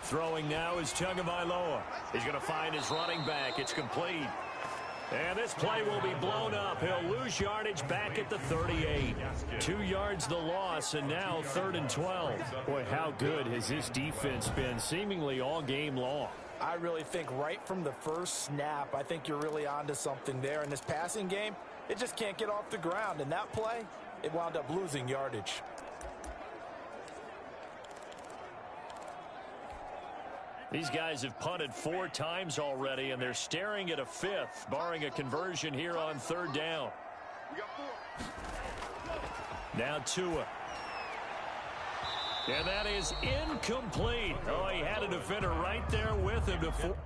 Throwing now is Tagovailoa. He's going to find his running back. It's complete. And this play will be blown up. He'll lose yardage back at the 38. 2 yards the loss, and now 3rd and 12. Boy, how good has this defense been seemingly all game long? I really think right from the first snap, I think you're really onto something there. In this passing game, it just can't get off the ground. And that play, it wound up losing yardage. These guys have punted 4 times already, and they're staring at a 5th, barring a conversion here on third down. Now Tua. And that is incomplete. Oh, he had a defender right there with him to force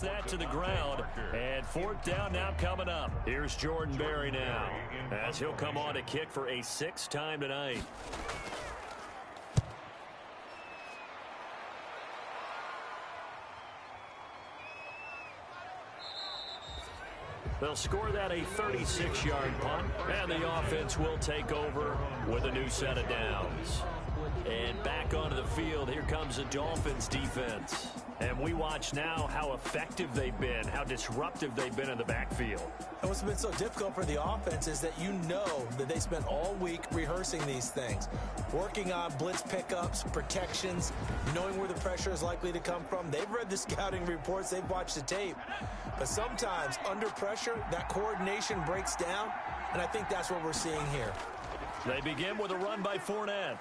that to the ground. And 4th down now coming up. Here's Jordan Berry now, as he'll come on to kick for a 6th time tonight. They'll score that a 36-yard punt, and the offense will take over with a new set of downs. And back onto the field, here comes the Dolphins defense. And we watch now how effective they've been, how disruptive they've been in the backfield. And what's been so difficult for the offense is that you know that they spent all week rehearsing these things, working on blitz pickups, protections, knowing where the pressure is likely to come from. They've read the scouting reports. They've watched the tape. But sometimes, under pressure, that coordination breaks down, and I think that's what we're seeing here. They begin with a run by Fournette.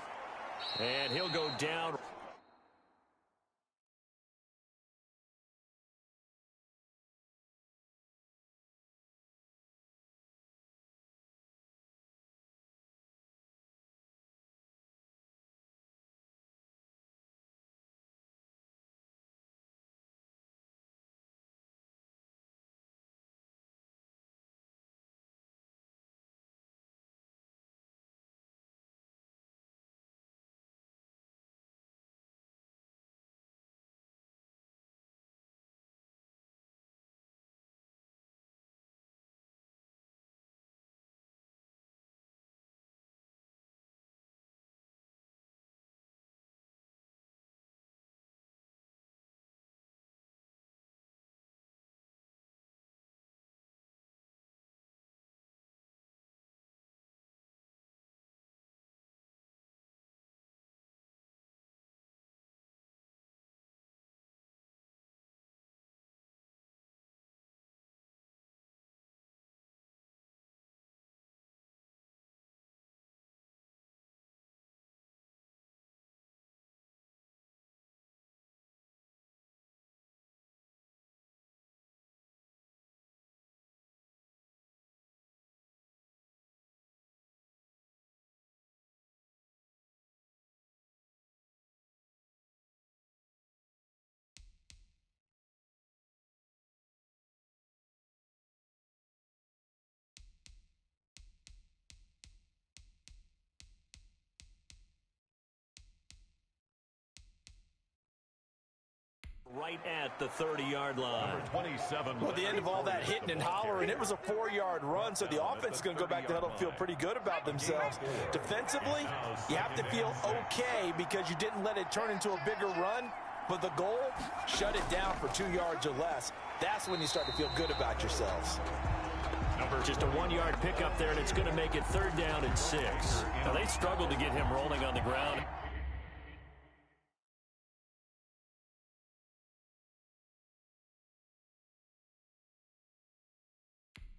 And he'll go down. Right at the 30-yard line. Number 27. Well, at the end of all that hitting and hollering, it was a 4-yard run, so the offense is going to go back to huddle and feel pretty good about themselves. Defensively, you have to feel okay because you didn't let it turn into a bigger run, but the goal, shut it down for 2 yards or less. That's when you start to feel good about yourselves. Just a 1-yard pickup there, and it's going to make it 3rd down and 6. Now, they struggled to get him rolling on the ground.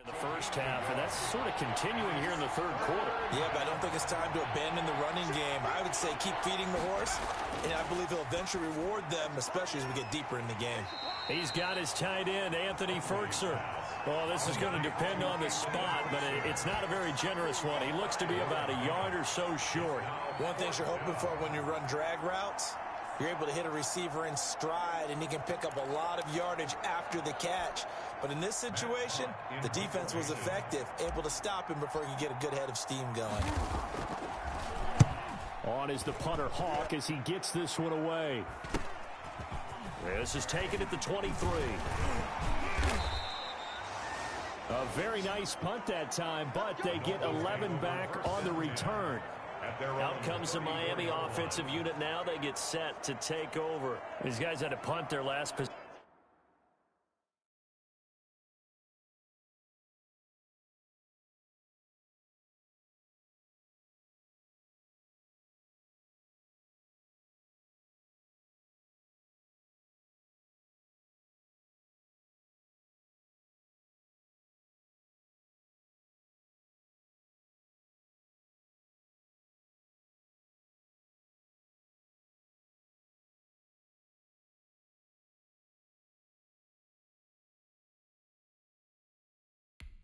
In the first half, and that's sort of continuing here in the 3rd quarter. Yeah, but I don't think it's time to abandon the running game. I would say keep feeding the horse, and I believe he'll eventually reward them, especially as we get deeper in the game. He's got his tight end, Anthony Firkser. Well, this is going to depend on the spot, but it's not a very generous one. He looks to be about a yard or so short. One thing you're hoping for when you run drag routes, you're able to hit a receiver in stride, and he can pick up a lot of yardage after the catch. But in this situation, the defense was effective, able to stop him before he could get a good head of steam going. On is the punter, Hawk, as he gets this one away. This is taken at the 23. A very nice punt that time, but they get 11 back on the return. Out comes the Miami offensive unit now. They get set to take over. These guys had to punt their last possession.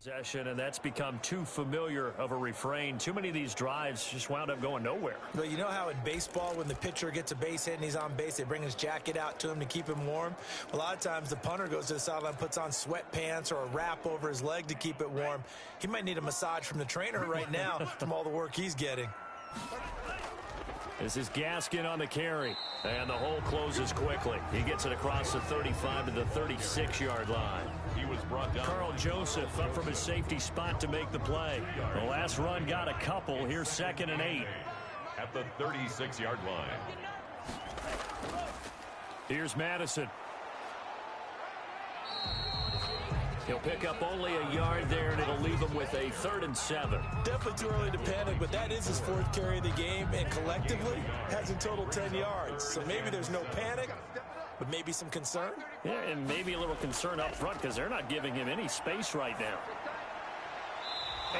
And that's become too familiar of a refrain. Too many of these drives just wound up going nowhere. But you know how in baseball, when the pitcher gets a base hit and he's on base, they bring his jacket out to him to keep him warm? A lot of times the punter goes to the sideline, puts on sweatpants or a wrap over his leg to keep it warm. He might need a massage from the trainer right now from all the work he's getting. This is Gaskin on the carry, and the hole closes quickly. He gets it across the 35 to the 36-yard line. He was brought down. Carl Joseph up from his safety spot to make the play. The last run got a couple. Here's 2nd and 8. At the 36-yard line. Here's Madison. He'll pick up only a yard there, and it'll leave him with a 3rd and 7. Definitely too early to panic, but that is his 4th carry of the game, and collectively has in total 10 yards. So maybe there's no panic, but maybe some concern. Yeah, and maybe a little concern up front because they're not giving him any space right now.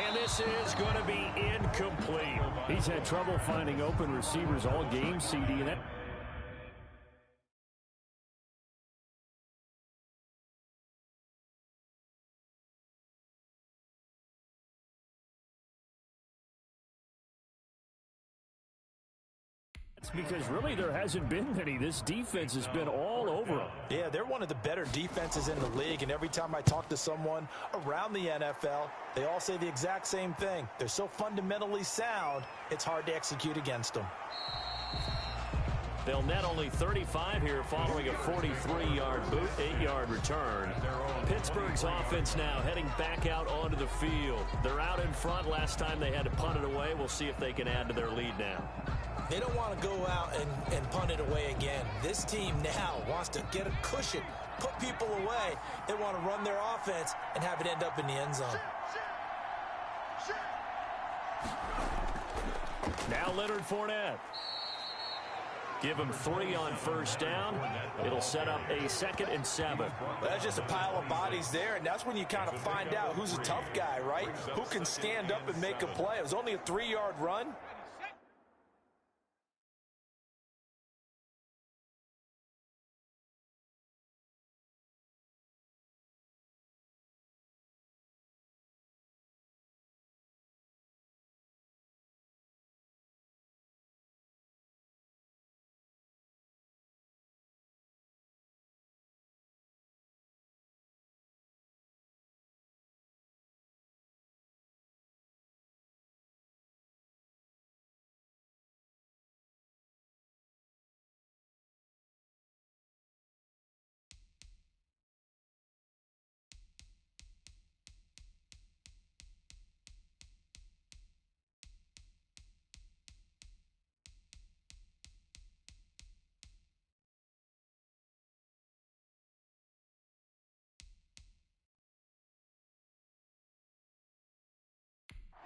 And this is going to be incomplete. He's had trouble finding open receivers all game, CD. And that because really there hasn't been many. This defense has been all over them. Yeah, they're one of the better defenses in the league, and every time I talk to someone around the NFL, they all say the exact same thing. They're so fundamentally sound, it's hard to execute against them. They'll net only 35 here following a 43-yard boot, 8-yard return. Pittsburgh's offense now heading back out onto the field. They're out in front. Last time they had to punt it away. We'll see if they can add to their lead now. They don't want to go out and punt it away again. This team now wants to get a cushion, put people away. They want to run their offense and have it end up in the end zone. Now Leonard Fournette. Give him 3 on 1st down. It'll set up a 2nd and 7. Well, that's just a pile of bodies there, and that's when you kind of find out who's a tough guy, right? Who can stand up and make a play. It was only a 3-yard run.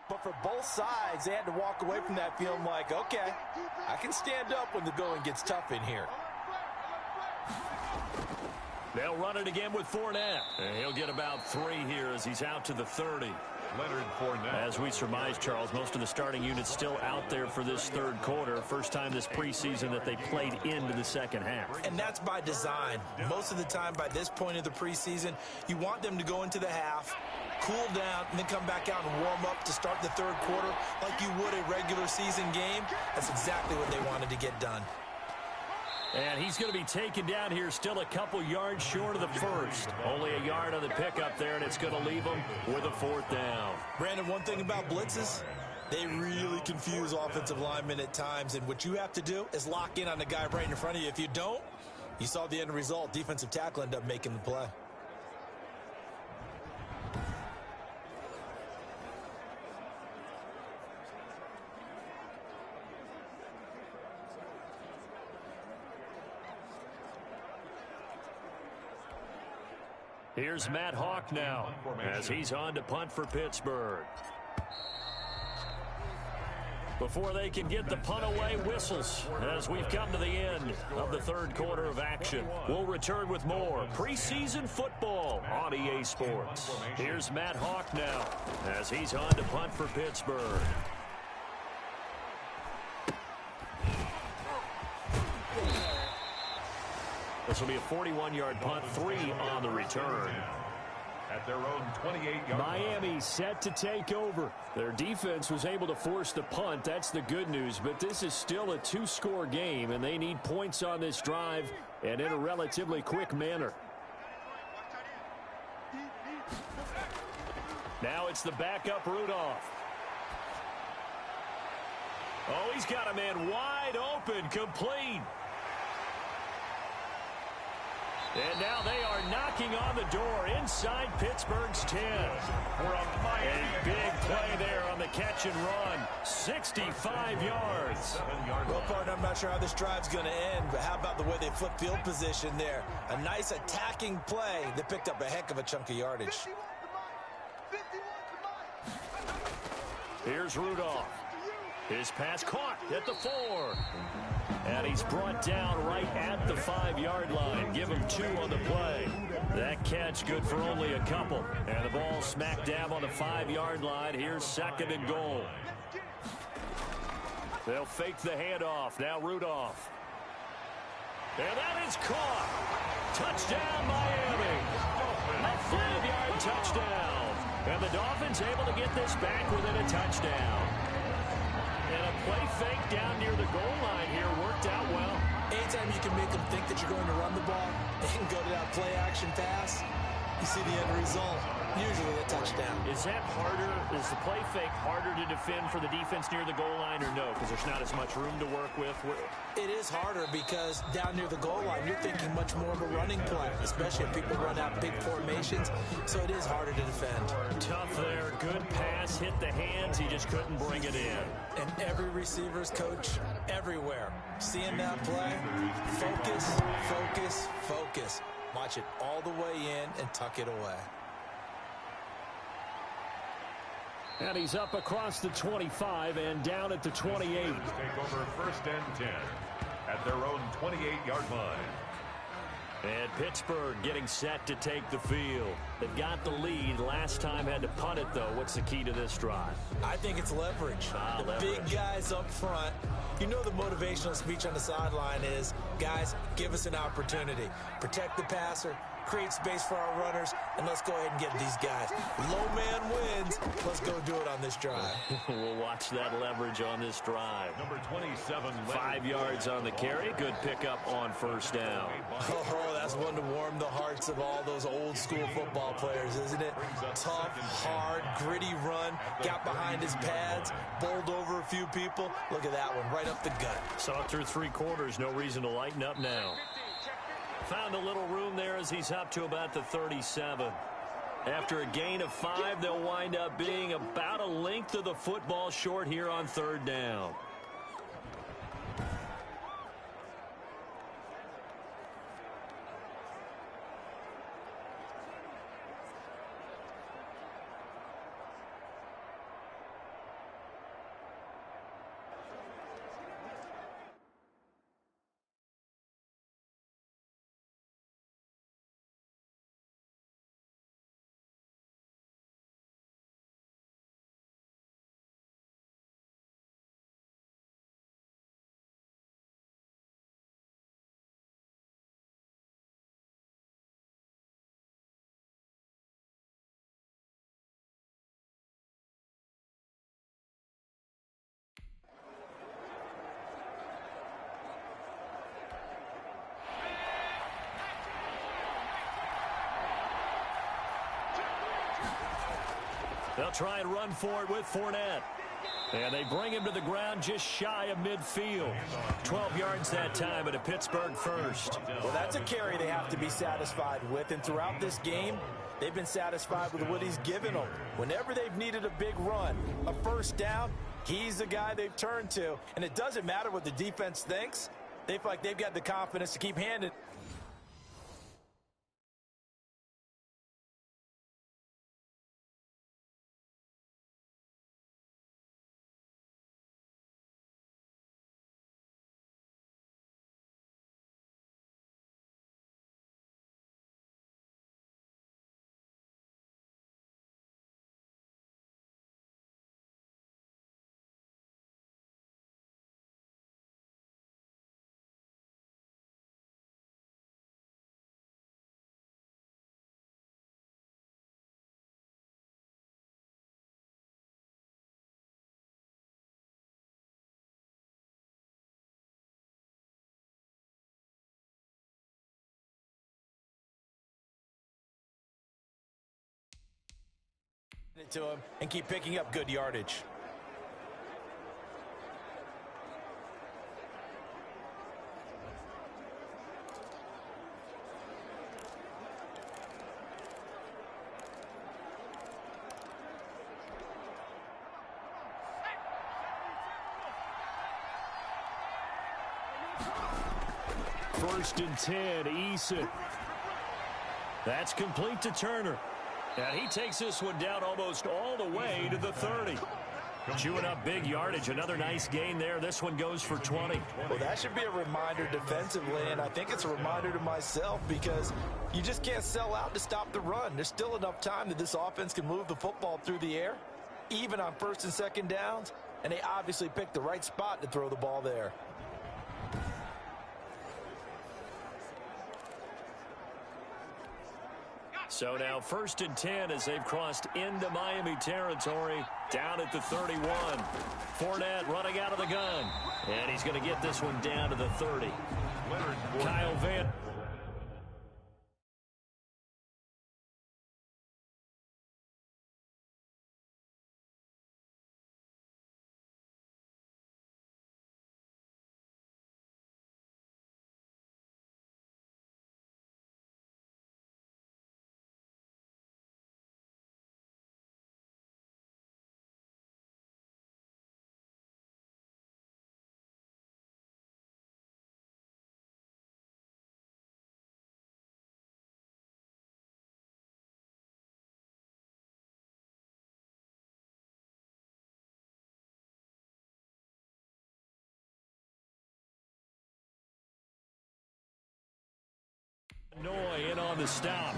But for both sides, they had to walk away from that feeling like, okay, I can stand up when the going gets tough in here. They'll run it again with Fournette. And he'll get about 3 here as he's out to the 30. Leonard Fournette. As we surmise, Charles, most of the starting units still out there for this 3rd quarter. First time this preseason that they played into the 2nd half. And that's by design. Most of the time by this point of the preseason, you want them to go into the half, cool down, and then come back out and warm up to start the 3rd quarter like you would a regular season game. That's exactly what they wanted to get done. And he's going to be taken down here still a couple yards short of the 1st. Only a yard on the pickup there, and it's going to leave him with a 4th down. Brandon, one thing about blitzes, they really confuse offensive linemen at times, and what you have to do is lock in on the guy right in front of you. If you don't, you saw the end result. Defensive tackle ended up making the play. Here's Matt Hawk now as he's on to punt for Pittsburgh. Before they can get the punt away, whistles as we've come to the end of the 3rd quarter of action. We'll return with more preseason football on EA Sports. Here's Matt Hawk now as he's on to punt for Pittsburgh. This will be a 41-yard punt, 3 on the return. At their own 28-yard Miami set to take over. Their defense was able to force the punt. That's the good news. But this is still a 2-score game, and they need points on this drive and in a relatively quick manner. Now it's the backup Rudolph. Oh, he's got a man wide open, complete. And now they are knocking on the door inside Pittsburgh's 10. A big play there on the catch and run. 65 yards. Well, partner, I'm not sure how this drive's going to end, but how about the way they flip field position there? A nice attacking play that picked up a heck of a chunk of yardage. Here's Rudolph. His pass caught at the 4. And he's brought down right at the 5-yard line. Give him 2 on the play. That catch good for only a couple. And the ball smack dab on the 5-yard line. Here's 2nd and goal. They'll fake the handoff. Now Rudolph. And that is caught. Touchdown, Miami. A 5-yard touchdown. And the Dolphins able to get this back within a touchdown. And a play fake down near the goal line here worked out well. Anytime you can make them think that you're going to run the ball and go to that play action pass, you see the end result, usually a touchdown. Is that harder? Is the play fake harder to defend for the defense near the goal line or no? Because there's not as much room to work with. It is harder because down near the goal line, you're thinking much more of a running play, especially if people run out big formations. So it is harder to defend. Tough there. Good pass. Hit the hands. He just couldn't bring it in. And every receiver's coach everywhere. Seeing that play, focus, focus, focus. Watch it all the way in and tuck it away. And he's up across the 25 and down at the 28. Take over 1st and 10 at their own 28-yard line. And Pittsburgh getting set to take the field. They've got the lead. Last time had to punt it, though. What's the key to this drive? I think it's leverage. The leverage. Big guys up front. You know the motivational speech on the sideline is, guys, give us an opportunity. Protect the passer, create space for our runners, and let's go ahead and get these guys. Low man wins. Let's go do it on this drive. We'll watch that leverage on this drive. Number 27. 5 yards on the carry. Good pickup on 1st down. Oh, that's one to warm the hearts of all those old school football players, isn't it? Tough, hard, gritty run. Got behind his pads, bowled over a few people. Look at that one, right up the gut. Saw it through 3 quarters. No reason to lighten up now. Found a little room there as he's up to about the 37. After a gain of 5, they'll wind up being about a length of the football short here on 3rd down. They'll try and run for it with Fournette. And they bring him to the ground just shy of midfield. 12 yards that time, but a Pittsburgh first. Well, that's a carry they have to be satisfied with. And throughout this game, they've been satisfied with what he's given them. Whenever they've needed a big run, a 1st down, he's the guy they've turned to. And it doesn't matter what the defense thinks. They feel like they've got the confidence to keep handing. It to him and keep picking up good yardage. 1st and 10. Eason. That's complete to Turner. And he takes this one down almost all the way to the 30. Chewing up big yardage. Another nice gain there. This one goes for 20. Well, that should be a reminder defensively, and I think it's a reminder to myself because you just can't sell out to stop the run. There's still enough time that this offense can move the football through the air, even on 1st and 2nd downs, and they obviously picked the right spot to throw the ball there. So now 1st and 10 as they've crossed into Miami territory, down at the 31. Fournette running out of the gun, and he's going to get this one down to the 30. Kyle Van. Noy in on the stop.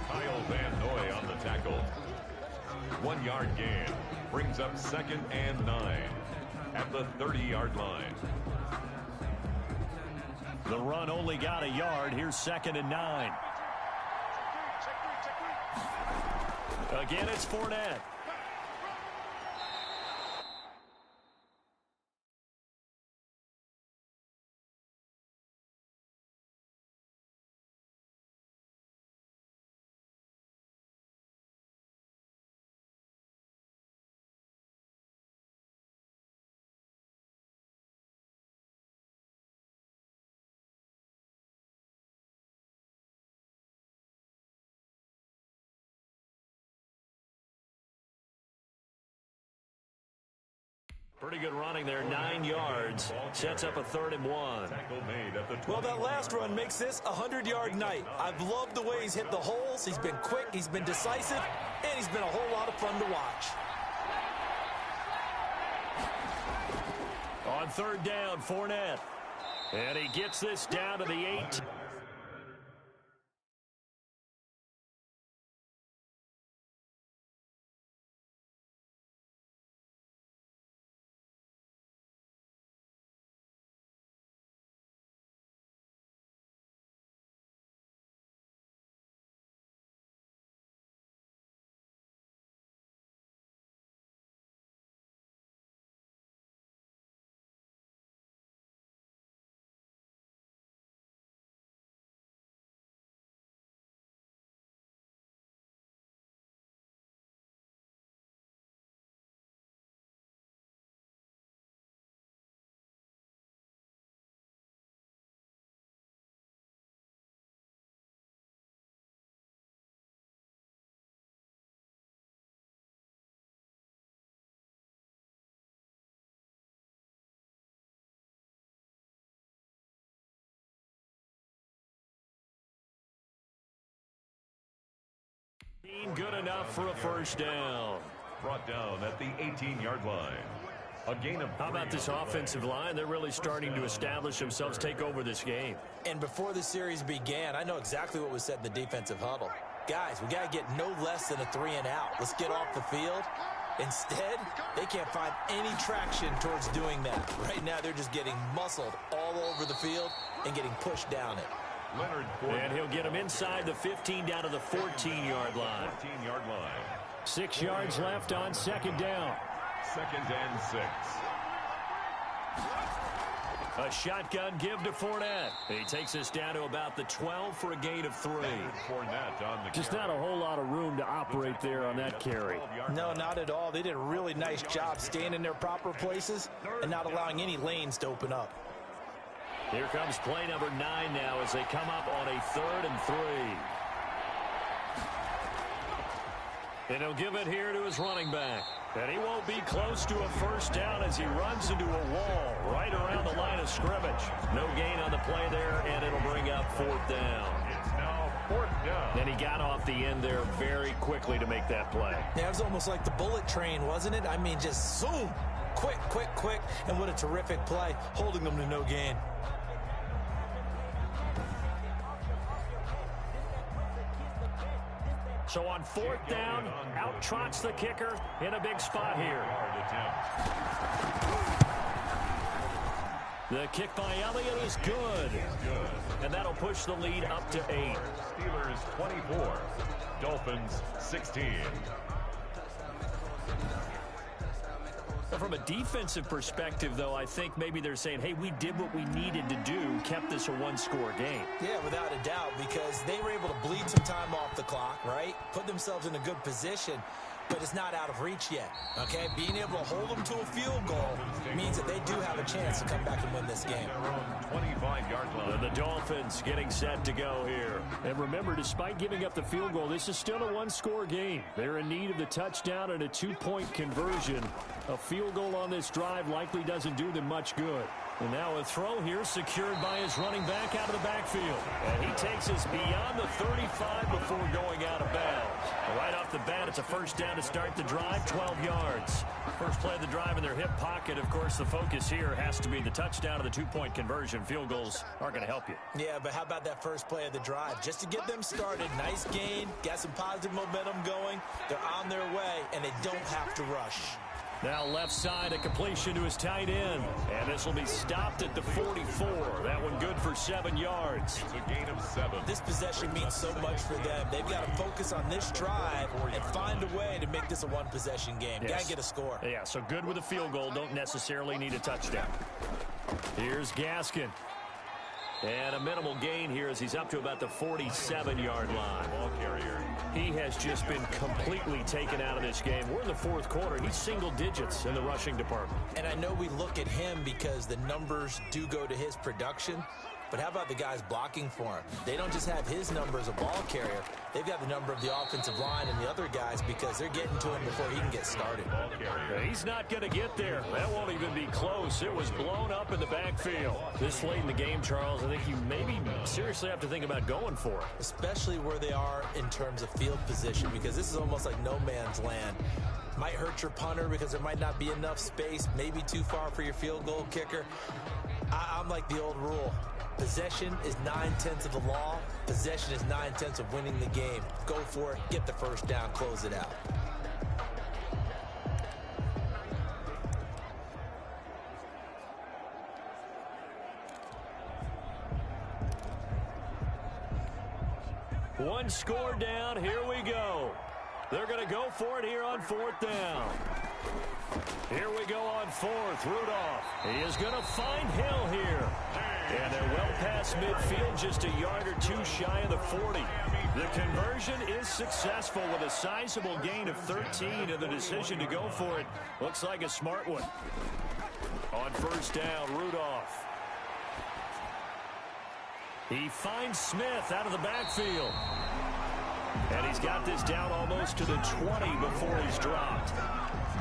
Kyle Van Noy on the tackle. 1 yard gain. Brings up 2nd and 9 at the 30-yard line. The run only got a yard. Here's 2nd and 9. Again, it's Fournette. Pretty good running there, 9 yards. Sets up a 3rd and 1. Well, that last run makes this a 100-yard night. I've loved the way he's hit the holes. He's been quick, he's been decisive, and he's been a whole lot of fun to watch. On 3rd down, Fournette. And he gets this down to the 8. Good enough for a 1st down. Brought down at the 18-yard line. A gain of 3. How about this offensive line? They're really starting to establish themselves, take over this game. And before the series began, I know exactly what was said in the defensive huddle. Guys, we got to get no less than a 3 and out. Let's get off the field. Instead, they can't find any traction towards doing that. Right now, they're just getting muscled all over the field and getting pushed down it. And he'll get him inside the 15 down to the 14-yard line. 14-yard line. 6 yards left on 2nd down. 2nd and 6. A shotgun give to Fournette. He takes us down to about the 12 for a gain of 3. Fournette on the Just not a whole lot of room to operate there on that carry. No, not at all. They did a really nice job staying in their proper places and not allowing any lanes to open up. Here comes play number 9 now as they come up on a 3rd and 3. And he'll give it here to his running back. And he won't be close to a first down as he runs into a wall right around the line of scrimmage. No gain on the play there, and it'll bring up 4th down. It's now 4th down. And he got off the end there very quickly to make that play. Yeah, it was almost like the bullet train, wasn't it? I mean, just zoom. Quick, quick, quick. And what a terrific play, holding them to no gain. So on 4th down, out trots the kicker in a big spot here. The kick by Elliott is good. And that'll push the lead up to 8. Steelers 24, Dolphins 16. From a defensive perspective, though, I think maybe they're saying, hey, we did what we needed to do, kept this a one-score game. Yeah, without a doubt, because they were able to bleed some time off the clock, right? Put themselves in a good position, but it's not out of reach yet, okay? Being able to hold them to a field goal means that they do have a chance to come back and win this game. 25-yard line. And the Dolphins getting set to go here. And remember, despite giving up the field goal, this is still a one-score game. They're in need of the touchdown and a 2-point conversion. A field goal on this drive likely doesn't do them much good. And now a throw here secured by his running back out of the backfield. And he takes us beyond the 35 before going out of bounds. Right off the bat, it's a first down to start the drive, 12 yards. First play of the drive in their hip pocket. Of course, the focus here has to be the touchdown of the 2-point conversion. Field goals aren't going to help you. Yeah, but how about that first play of the drive? Just to get them started, nice gain, got some positive momentum going. They're on their way, and they don't have to rush. Now left side, a completion to his tight end. And this will be stopped at the 44. That one good for 7 yards. It's a gain of 7. This possession means so much for them. They've got to focus on this drive and find a way to make this a one-possession game. Yes. Got to get a score. Yeah, so good with a field goal. Don't necessarily need a touchdown. Here's Gaskin. And a minimal gain here as he's up to about the 47-yard line. Ball carrier. He has just been completely taken out of this game. We're in the 4th quarter. He's single digits in the rushing department. And I know we look at him because the numbers do go to his production. But how about the guys blocking for him? They don't just have his number as a ball carrier. They've got the number of the offensive line and the other guys because they're getting to him before he can get started. Yeah, he's not going to get there. That won't even be close. It was blown up in the backfield. This late in the game, Charles, I think you maybe seriously have to think about going for it. Especially where they are in terms of field position, because this is almost like no man's land. Might hurt your punter because there might not be enough space, maybe too far for your field goal kicker. I'm like the old rule. Possession is 9/10 of the law. Possession is 9/10 of winning the game. Go for it, get the first down, close it out. One score down, here we go. They're going to go for it here on 4th down. Here we go on 4th. Rudolph. He is going to find Hill here. And they're well past midfield, just a yard or two shy of the 40. The conversion is successful with a sizable gain of 13, and the decision to go for it looks like a smart one. On 1st down, Rudolph. He finds Smith out of the backfield. And he's got this down almost to the 20 before he's dropped.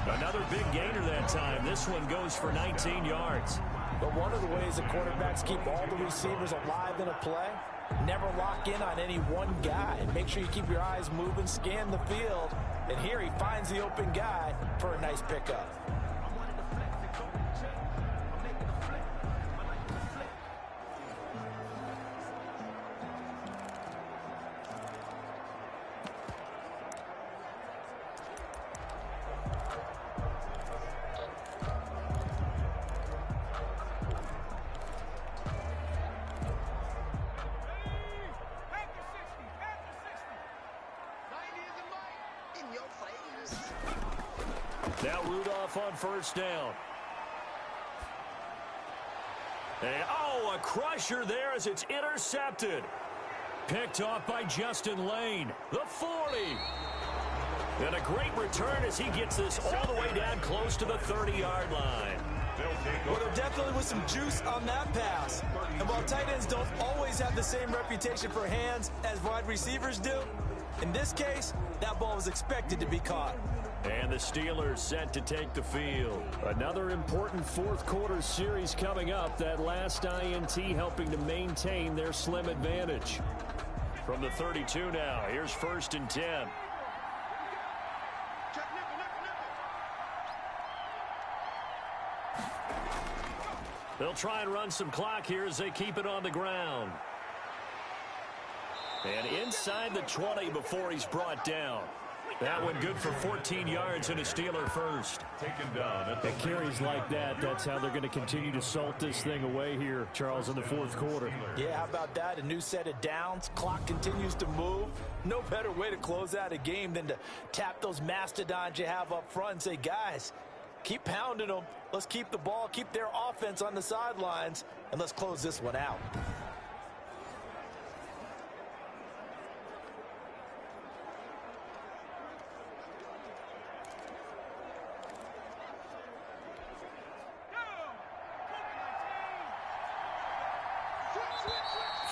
Another big gainer that time. This one goes for 19 yards. But one of the ways that quarterbacks keep all the receivers alive in a play, never lock in on any one guy. Make sure you keep your eyes moving, scan the field. And here he finds the open guy for a nice pickup. Now Rudolph on 1st down. And, a crusher there as it's intercepted. Picked off by Justin Lane. The 40. And a great return as he gets this all the way down close to the 30-yard line. Well, there definitely was some juice on that pass. And while tight ends don't always have the same reputation for hands as wide receivers do, In this case, that ball was expected to be caught. And the Steelers set to take the field. Another important fourth quarter series coming up. That last INT helping to maintain their slim advantage. From the 32 now, here's 1st and 10. They'll try and run some clock here as they keep it on the ground. And inside the 20 before he's brought down. That one good for 14 yards and a Steeler first. Taken down at the carries like that, that's how they're going to continue to salt this thing away here, Charles, in the fourth quarter. Yeah, how about that? A new set of downs. Clock continues to move. No better way to close out a game than to tap those mastodons you have up front and say, guys, keep pounding them. Let's keep the ball, keep their offense on the sidelines, and let's close this one out.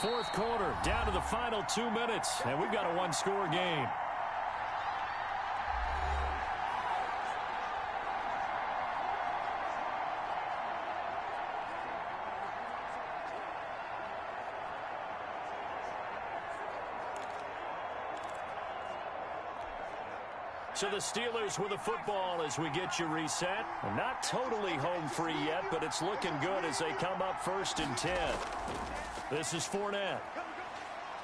Fourth quarter, down to the final 2 minutes, and we've got a one-score game. So the Steelers with the football as we get you reset. Not totally home free yet, but it's looking good as they come up 1st and 10. This is Fournette.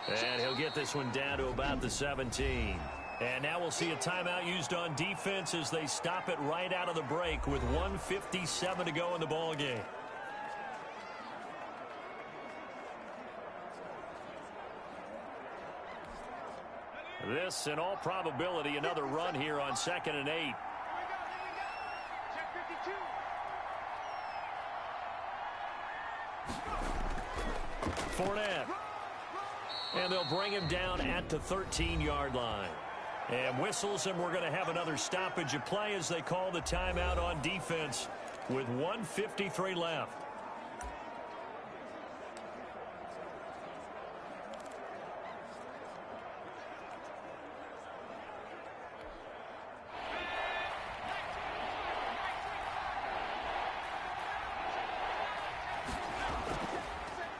And he'll get this one down to about the 17. And now we'll see a timeout used on defense as they stop it right out of the break with 1:57 to go in the ball game. This, in all probability, another run here on 2nd and 8. Fournette. And they'll bring him down at the 13-yard line. And whistles, and we're going to have another stoppage of play as they call the timeout on defense with 1:53 left.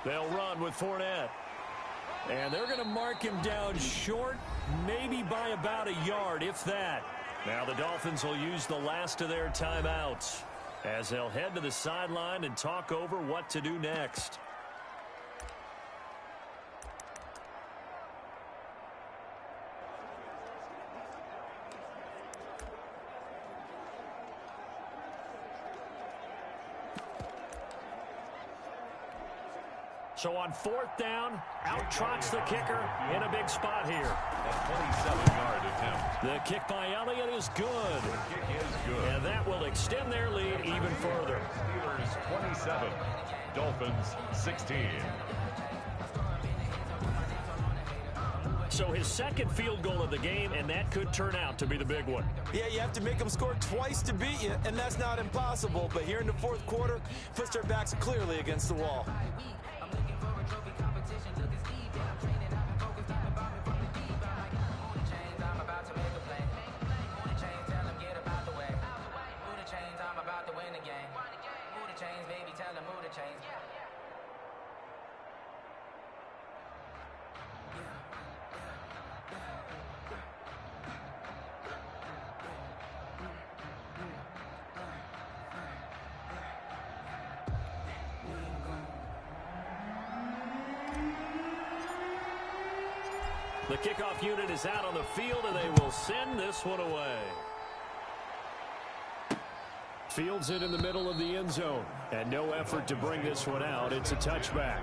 They'll run with Fournette. And they're going to mark him down short, maybe by about a yard, if that. Now the Dolphins will use the last of their timeouts as they'll head to the sideline and talk over what to do next. So on 4th down, out trots the kicker in a big spot here. A 27-yard attempt. The kick by Elliott is good. The kick is good. And that will extend their lead even further. Steelers 27, Dolphins 16. So his second field goal of the game, and that could turn out to be the big one. Yeah, you have to make them score twice to beat you, and that's not impossible. But here in the fourth quarter, puts their backs clearly against the wall. The kickoff unit is out on the field, and they will send this one away. Fields it in the middle of the end zone. And no effort to bring this one out. It's a touchback.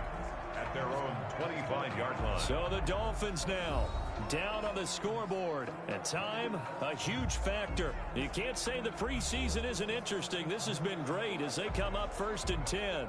At their own 25-yard line. So the Dolphins now down on the scoreboard. And time, a huge factor. You can't say the preseason isn't interesting. This has been great as they come up 1st and 10.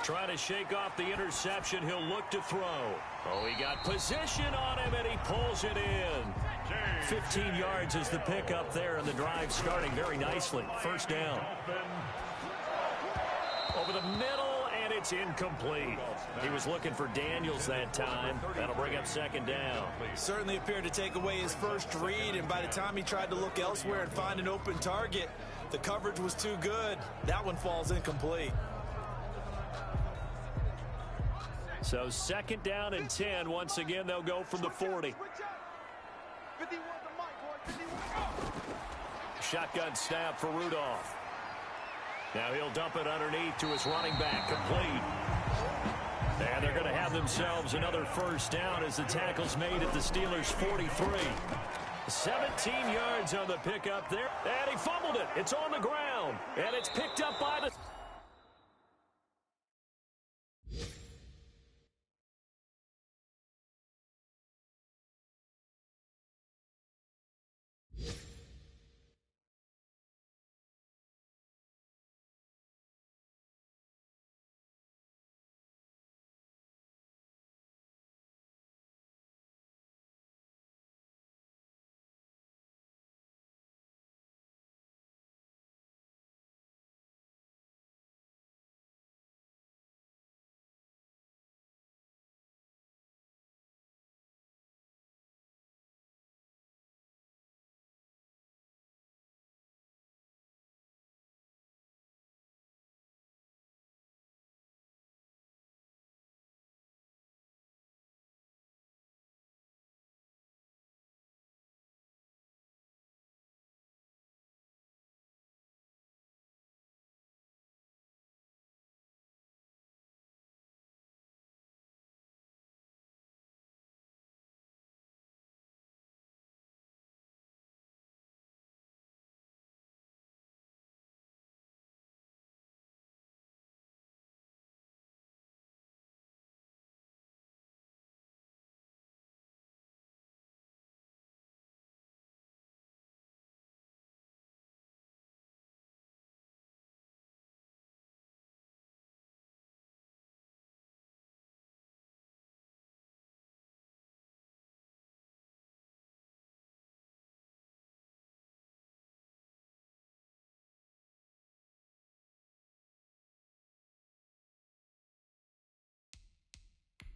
Trying to shake off the interception. He'll look to throw. Oh, he got position on him, and he pulls it in. 15 yards is the pickup there, and the drive starting very nicely. First down. Over the middle, and it's incomplete. He was looking for Daniels that time. That'll bring up second down. Certainly appeared to take away his first read, and by the time he tried to look elsewhere and find an open target, the coverage was too good. That one falls incomplete. So second down and 10. Once again, they'll go from the 40. Shotgun snap for Rudolph. Now he'll dump it underneath to his running back. Complete. And they're going to have themselves another first down as the tackle's made at the Steelers' 43. 17 yards on the pickup there. And he fumbled it. It's on the ground. And it's picked up by the...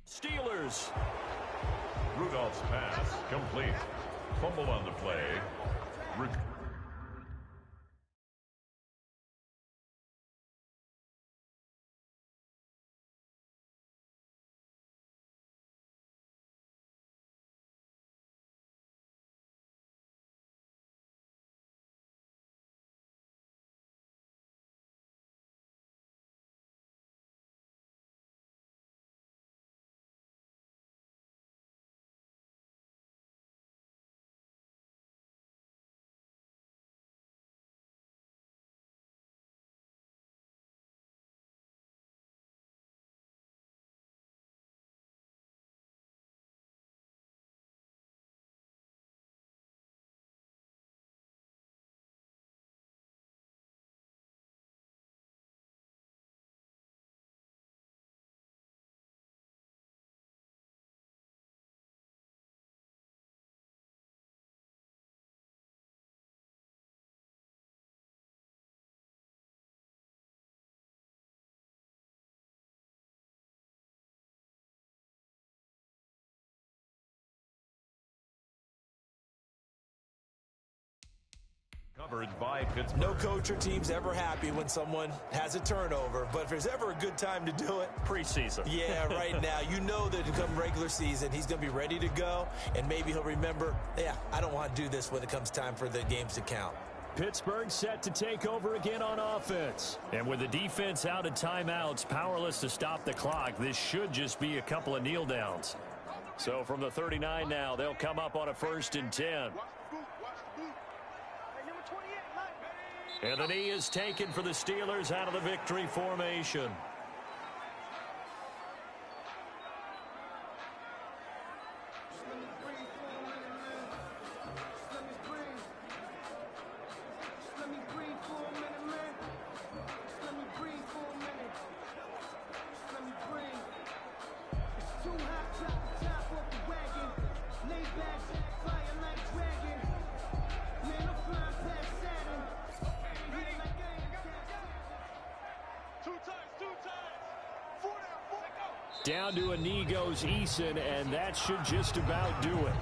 Steelers. Rudolph's pass complete. Fumble on the play. Covered by Pittsburgh. No coach or team's ever happy when someone has a turnover, but if there's ever a good time to do it, Preseason. yeah, right now. You know that come regular season, he's going to be ready to go, and maybe he'll remember, yeah, I don't want to do this when it comes time for the games to count. Pittsburgh set to take over again on offense. And with the defense out at timeouts, powerless to stop the clock, this should just be a couple of kneel downs. So from the 39 now, they'll come up on a 1st and 10. And the knee is taken for the Steelers out of the victory formation. Down to a knee goes Eason, and that should just about do it.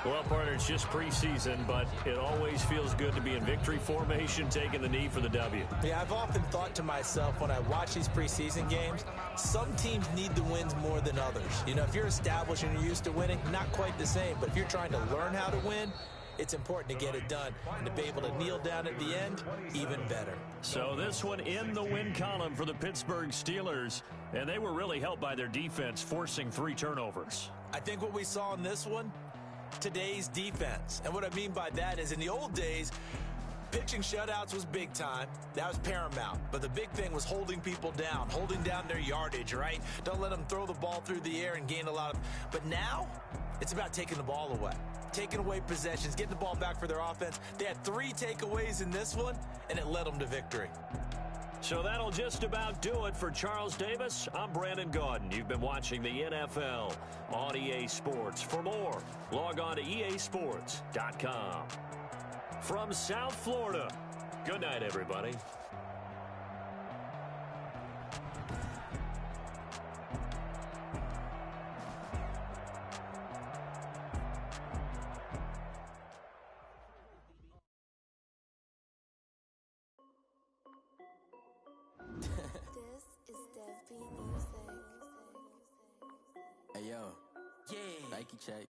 Well, partner, it's just preseason, but it always feels good to be in victory formation, taking the knee for the W. Yeah, I've often thought to myself when I watch these preseason games, some teams need the wins more than others. You know, if you're established and you're used to winning, not quite the same. But if you're trying to learn how to win, it's important to get it done. And to be able to kneel down at the end, even better. So this one in the win column for the Pittsburgh Steelers, and they were really helped by their defense, forcing 3 turnovers. I think what we saw in this one, today's defense. And what I mean by that is in the old days, pitching shutouts was big time. That was paramount. But the big thing was holding people down, holding down their yardage, right? Don't let them throw the ball through the air and gain a lot of... But now, it's about taking the ball away. Taking away possessions, getting the ball back for their offense. They had 3 takeaways in this one, and it led them to victory. So that'll just about do it for Charles Davis. I'm Brandon Gaudin. You've been watching the NFL on EA Sports. For more, log on to easports.com. From South Florida, good night, everybody. Hey yo, yeah, Nike check.